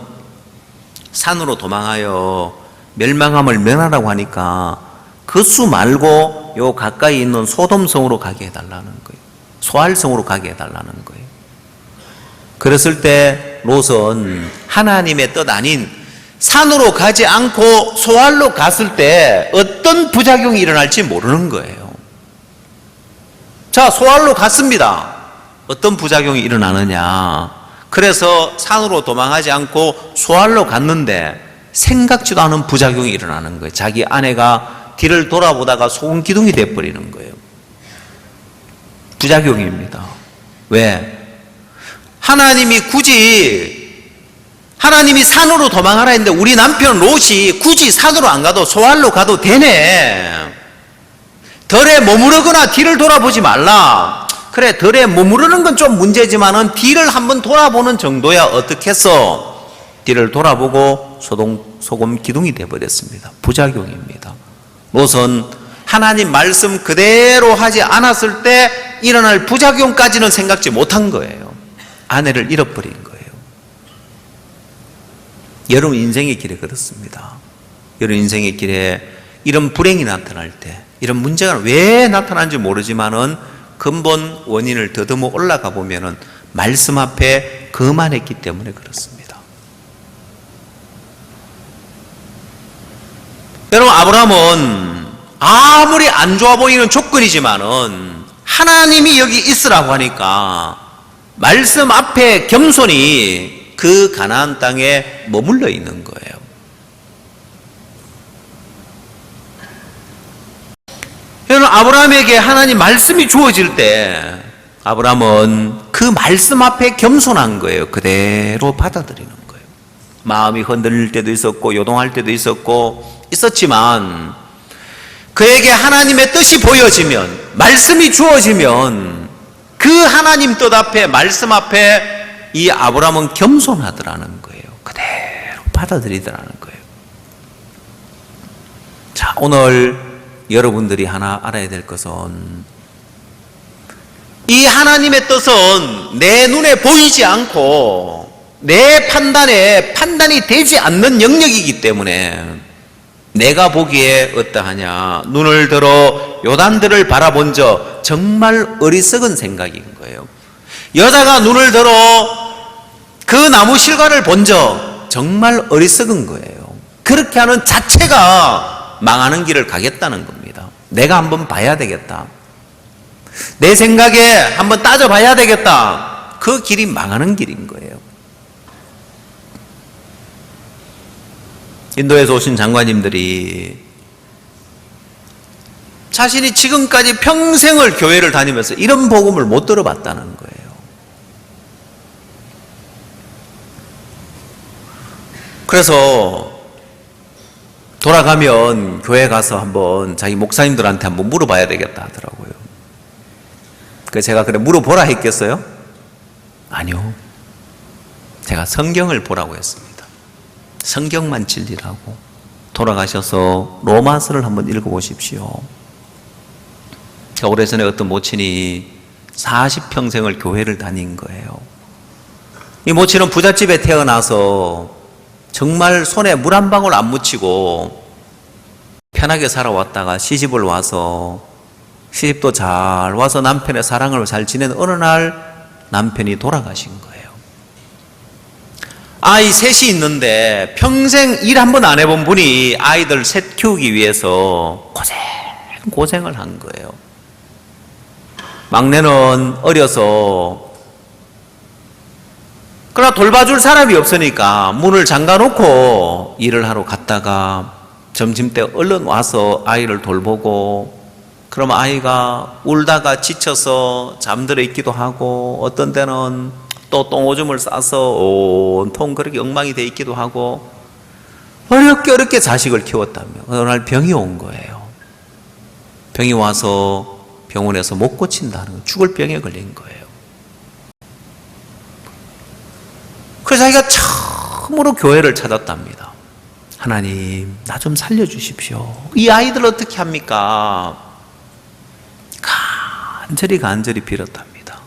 산으로 도망하여 멸망함을 면하라고 하니까 그 수 말고 요 가까이 있는 소돔성으로 가게 해달라는 거예요. 소알성으로 가게 해달라는 거예요. 그랬을 때 롯은 하나님의 뜻 아닌 산으로 가지 않고 소알로 갔을 때 어떤 부작용이 일어날지 모르는 거예요. 자, 소알로 갔습니다. 어떤 부작용이 일어나느냐. 그래서 산으로 도망하지 않고 소알로 갔는데 생각지도 않은 부작용이 일어나는 거예요. 자기 아내가 뒤를 돌아보다가 소금 기둥이 돼버리는 거예요. 부작용입니다. 왜? 하나님이 산으로 도망하라 했는데 우리 남편 롯이 굳이 산으로 안 가도 소알로 가도 되네. 덜에 머무르거나 뒤를 돌아보지 말라. 그래, 덜에 머무르는 건 좀 문제지만은 뒤를 한번 돌아보는 정도야 어떻겠어? 뒤를 돌아보고 소금 기둥이 되어버렸습니다. 부작용입니다. 롯은 하나님 말씀 그대로 하지 않았을 때 일어날 부작용까지는 생각지 못한 거예요. 아내를 잃어버린 거예요. 여러분 인생의 길에 그렇습니다. 여러분 인생의 길에 이런 불행이 나타날 때, 이런 문제가 왜 나타나는지 모르지만은 근본 원인을 더듬어 올라가 보면은 말씀 앞에 거만했기 때문에 그렇습니다. 여러분 아브라함은 아무리 안 좋아 보이는 조건이지만은 하나님이 여기 있으라고 하니까 말씀 앞에 겸손히 그 가나안 땅에 머물러 있는 거예요. 여러분 아브라함에게 하나님 말씀이 주어질 때 아브라함은 그 말씀 앞에 겸손한 거예요. 그대로 받아들이는 거예요. 마음이 흔들릴 때도 있었고 요동할 때도 있었지만 그에게 하나님의 뜻이 보여지면, 말씀이 주어지면 그 하나님 뜻 앞에, 말씀 앞에 이 아브라함은 겸손하더라는 거예요. 그대로 받아들이더라는 거예요. 자, 오늘 여러분들이 하나 알아야 될 것은, 이 하나님의 뜻은 내 눈에 보이지 않고 내 판단이 되지 않는 영역이기 때문에 내가 보기에 어떠하냐, 눈을 들어 요단들을 바라본 적 정말 어리석은 생각인 거예요. 여자가 눈을 들어 그 나무 실과를 본 적 정말 어리석은 거예요. 그렇게 하는 자체가 망하는 길을 가겠다는 겁니다. 내가 한번 봐야 되겠다, 내 생각에 한번 따져봐야 되겠다, 그 길이 망하는 길인 거예요. 인도에서 오신 장관님들이 자신이 지금까지 평생을 교회를 다니면서 이런 복음을 못 들어봤다는 거예요. 그래서 돌아가면 교회 가서 한번 자기 목사님들한테 한번 물어봐야 되겠다 하더라고요. 그래서 제가 그래 물어보라 했겠어요? 아니요. 제가 성경을 보라고 했습니다. 성경만 진리라고. 돌아가셔서 로마서를 한번 읽어보십시오. 오래전에 어떤 모친이 40평생을 교회를 다닌 거예요. 이 모친은 부잣집에 태어나서 정말 손에 물 한 방울 안 묻히고 편하게 살아왔다가 시집을 와서, 시집도 잘 와서 남편의 사랑을 잘 지낸 어느 날 남편이 돌아가신 거예요. 아이 셋이 있는데 평생 일 한 번 안 해본 분이 아이들 셋 키우기 위해서 고생을 한 거예요. 막내는 어려서 그러나 돌봐줄 사람이 없으니까 문을 잠가놓고 일을 하러 갔다가 점심때 얼른 와서 아이를 돌보고, 그럼 아이가 울다가 지쳐서 잠들어 있기도 하고, 어떤 때는 또 똥오줌을 싸서 온통 그렇게 엉망이 돼 있기도 하고, 어렵게 자식을 키웠다며 어느 날 병이 온 거예요. 병이 와서 병원에서 못 고친다는 거예요. 죽을 병에 걸린 거예요. 그래서 자기가 처음으로 교회를 찾았답니다. 하나님, 나 좀 살려주십시오. 이 아이들 어떻게 합니까? 간절히 빌었답니다.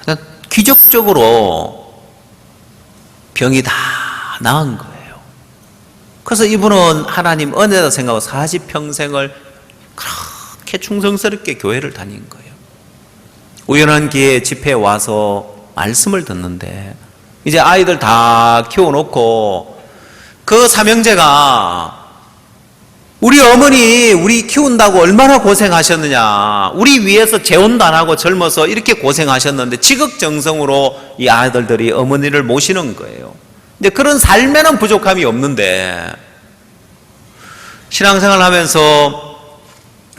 그러니까 기적적으로 병이 다 나은 거예요. 그래서 이분은 하나님 은혜다 생각하고 40평생을 그렇게 충성스럽게 교회를 다닌 거예요. 우연한 기회에 집회에 와서 말씀을 듣는데, 이제 아이들 다 키워놓고 그 삼형제가 우리 어머니 우리 키운다고 얼마나 고생하셨느냐, 우리 위해서 재혼도 안 하고 젊어서 이렇게 고생하셨는데 지극정성으로 이 아들들이 어머니를 모시는 거예요. 근데 그런 삶에는 부족함이 없는데 신앙생활 하면서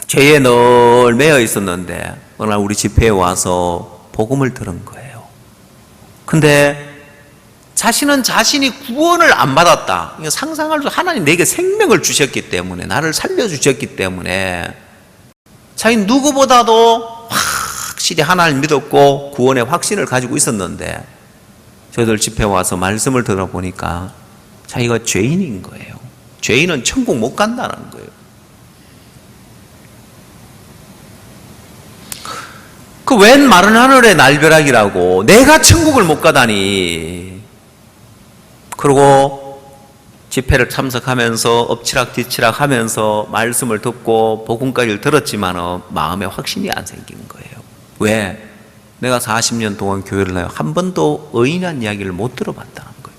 죄에 늘 매여 있었는데 어느 날 우리 집회에 와서 복음을 들은 거예요. 근데 자신은 자신이 구원을 안 받았다. 상상할 수, 하나님 내게 생명을 주셨기 때문에, 나를 살려주셨기 때문에 자기 누구보다도 확실히 하나님을 믿었고 구원의 확신을 가지고 있었는데, 저희들 집회 와서 말씀을 들어보니까 자기가 죄인인 거예요. 죄인은 천국 못 간다는 거예요. 그 웬 마른 하늘의 날벼락이라고, 내가 천국을 못 가다니. 그리고 집회를 참석하면서 엎치락뒤치락 하면서 말씀을 듣고 복음까지를 들었지만 마음에 확신이 안 생긴 거예요. 왜? 내가 40년 동안 교회를 다녀 한 번도 의인한 이야기를 못 들어봤다는 거예요.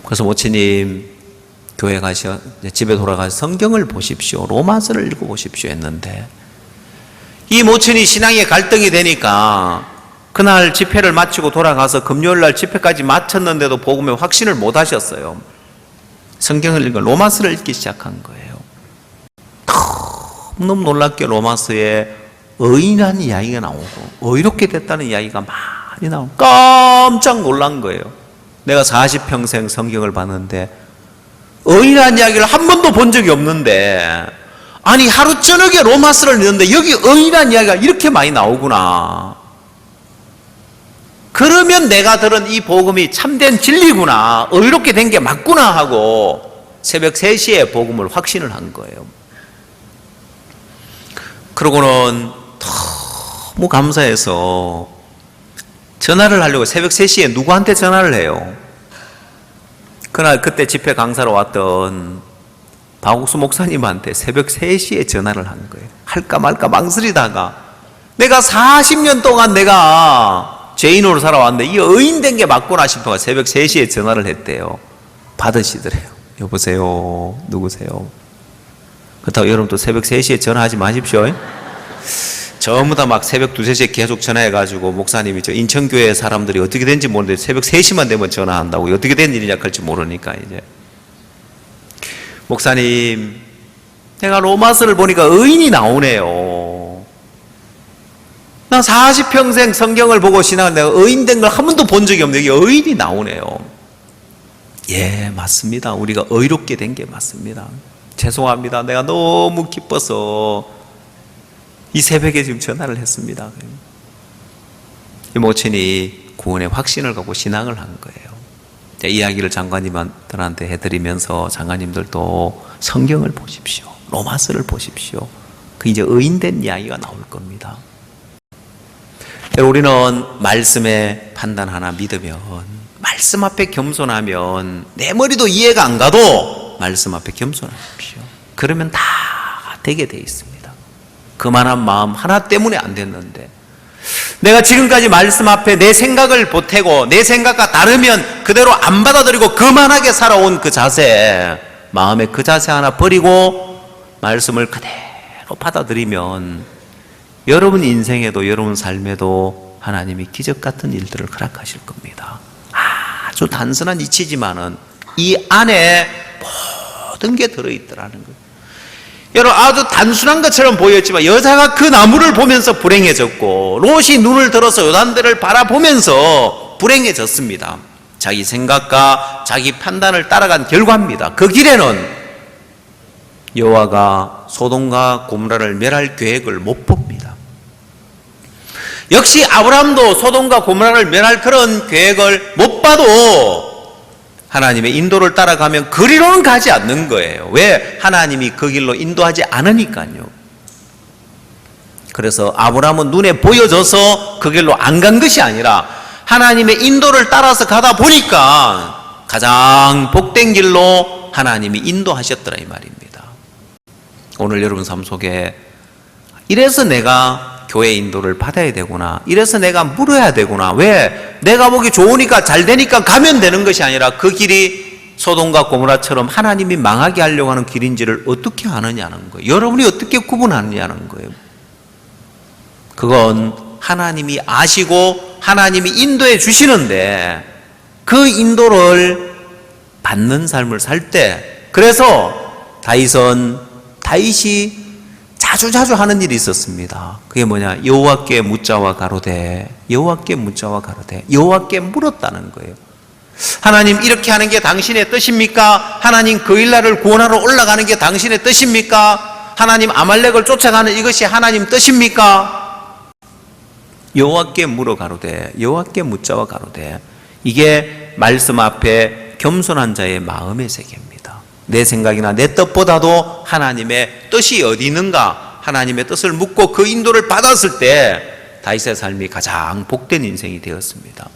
그래서 모치님 교회 가셔, 집에 돌아가서 성경을 보십시오, 로마서를 읽어보십시오 했는데, 이 모친이 신앙의 갈등이 되니까 그날 집회를 마치고 돌아가서 금요일날 집회까지 마쳤는데도 복음의 확신을 못 하셨어요. 성경을 읽어 로마서를 읽기 시작한 거예요. 너무 놀랍게 로마서에 의인이라는 이야기가 나오고 의롭게 됐다는 이야기가 많이 나오고 깜짝 놀란 거예요. 내가 40평생 성경을 봤는데 의인이라는 이야기를 한 번도 본 적이 없는데, 아니 하루 저녁에 로마서를 읽는데 여기 의인이라는 이야기가 이렇게 많이 나오구나. 그러면 내가 들은 이 복음이 참된 진리구나, 의롭게 된 게 맞구나 하고 새벽 3시에 복음을 확신을 한 거예요. 그러고는 너무 감사해서 전화를 하려고 새벽 3시에 누구한테 전화를 해요. 그때 집회 강사로 왔던 박옥수 목사님한테 새벽 3시에 전화를 한 거예요. 할까 말까 망설이다가, 내가 40년 동안 내가 죄인으로 살아왔는데 이 의인된 게 맞구나 싶어서 새벽 3시에 전화를 했대요. 받으시더래요. 여보세요, 누구세요? 그렇다고 여러분도 새벽 3시에 전화하지 마십시오. 전부 다 막 새벽 2, 3시에 계속 전화해가지고 목사님이 저 인천교회 사람들이 어떻게 된지 모르는데 새벽 3시만 되면 전화한다고, 어떻게 된 일이냐 할지 모르니까 이제 목사님, 내가 로마서를 보니까 의인이 나오네요. 나 40평생 성경을 보고 신앙을, 내가 의인된 걸 한 번도 본 적이 없는데 여기 의인이 나오네요. 예, 맞습니다. 우리가 의롭게 된 게 맞습니다. 죄송합니다. 내가 너무 기뻐서 이 새벽에 지금 전화를 했습니다. 이 모친이 구원의 확신을 갖고 신앙을 한 거예요. 이야기를 장관님들한테 해드리면서 장관님들도 성경을 보십시오. 로마서를 보십시오. 그 이제 의인된 이야기가 나올 겁니다. 우리는 말씀의 판단 하나 믿으면, 말씀 앞에 겸손하면, 내 머리도 이해가 안 가도 말씀 앞에 겸손하십시오. 그러면 다 되게 돼 있습니다. 그만한 마음 하나 때문에 안 됐는데, 내가 지금까지 말씀 앞에 내 생각을 보태고 내 생각과 다르면 그대로 안 받아들이고 그만하게 살아온 그 자세, 마음의 그 자세 하나 버리고 말씀을 그대로 받아들이면 여러분 인생에도 여러분 삶에도 하나님이 기적 같은 일들을 허락하실 겁니다. 아주 단순한 이치지만은 이 안에 모든 게 들어있더라는 거예요. 여러분, 아주 단순한 것처럼 보였지만 여자가 그 나무를 보면서 불행해졌고 롯이 눈을 들어서 요단들을 바라보면서 불행해졌습니다. 자기 생각과 자기 판단을 따라간 결과입니다. 그 길에는 여호와가 소돔과 고모라를 멸할 계획을 못 봅니다. 역시 아브라함도 소돔과 고모라를 멸할 그런 계획을 못 봐도 하나님의 인도를 따라가면 그리로는 가지 않는 거예요. 왜? 하나님이 그 길로 인도하지 않으니까요. 그래서 아브라함은 눈에 보여져서 그 길로 안 간 것이 아니라 하나님의 인도를 따라서 가다 보니까 가장 복된 길로 하나님이 인도하셨더라 이 말입니다. 오늘 여러분 삶 속에 이래서 내가 교회 인도를 받아야 되구나, 이래서 내가 물어야 되구나, 왜? 내가 보기 좋으니까 잘 되니까 가면 되는 것이 아니라 그 길이 소돔과 고모라처럼 하나님이 망하게 하려고 하는 길인지를 어떻게 아느냐는 거예요. 여러분이 어떻게 구분하느냐는 거예요. 그건 하나님이 아시고 하나님이 인도해 주시는데 그 인도를 받는 삶을 살 때, 그래서 다윗이 자주 하는 일이 있었습니다. 그게 뭐냐? 여호와께 묻자와 가로되, 여호와께 묻자와 가로되, 여호와께 물었다는 거예요. 하나님, 이렇게 하는 게 당신의 뜻입니까? 하나님, 그 일날을 구원하러 올라가는 게 당신의 뜻입니까? 하나님, 아말렉을 쫓아가는 이것이 하나님 뜻입니까? 여호와께 물어 가로되, 여호와께 묻자와 가로되, 이게 말씀 앞에 겸손한 자의 마음의 세계입니다. 내 생각이나 내 뜻보다도 하나님의 뜻이 어디 있는가, 하나님의 뜻을 묻고 그 인도를 받았을 때 다윗의 삶이 가장 복된 인생이 되었습니다.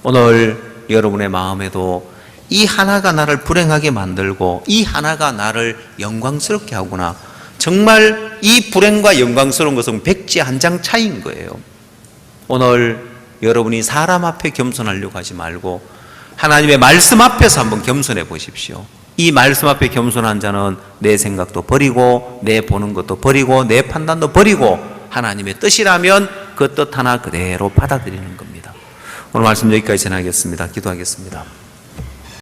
오늘 여러분의 마음에도 이 하나가 나를 불행하게 만들고 이 하나가 나를 영광스럽게 하구나, 정말 이 불행과 영광스러운 것은 백지 한 장 차이인 거예요. 오늘 여러분이 사람 앞에 겸손하려고 하지 말고 하나님의 말씀 앞에서 한번 겸손해 보십시오. 이 말씀 앞에 겸손한 자는 내 생각도 버리고 내 보는 것도 버리고 내 판단도 버리고 하나님의 뜻이라면 그 뜻 하나 그대로 받아들이는 겁니다. 오늘 말씀 여기까지 전하겠습니다. 기도하겠습니다.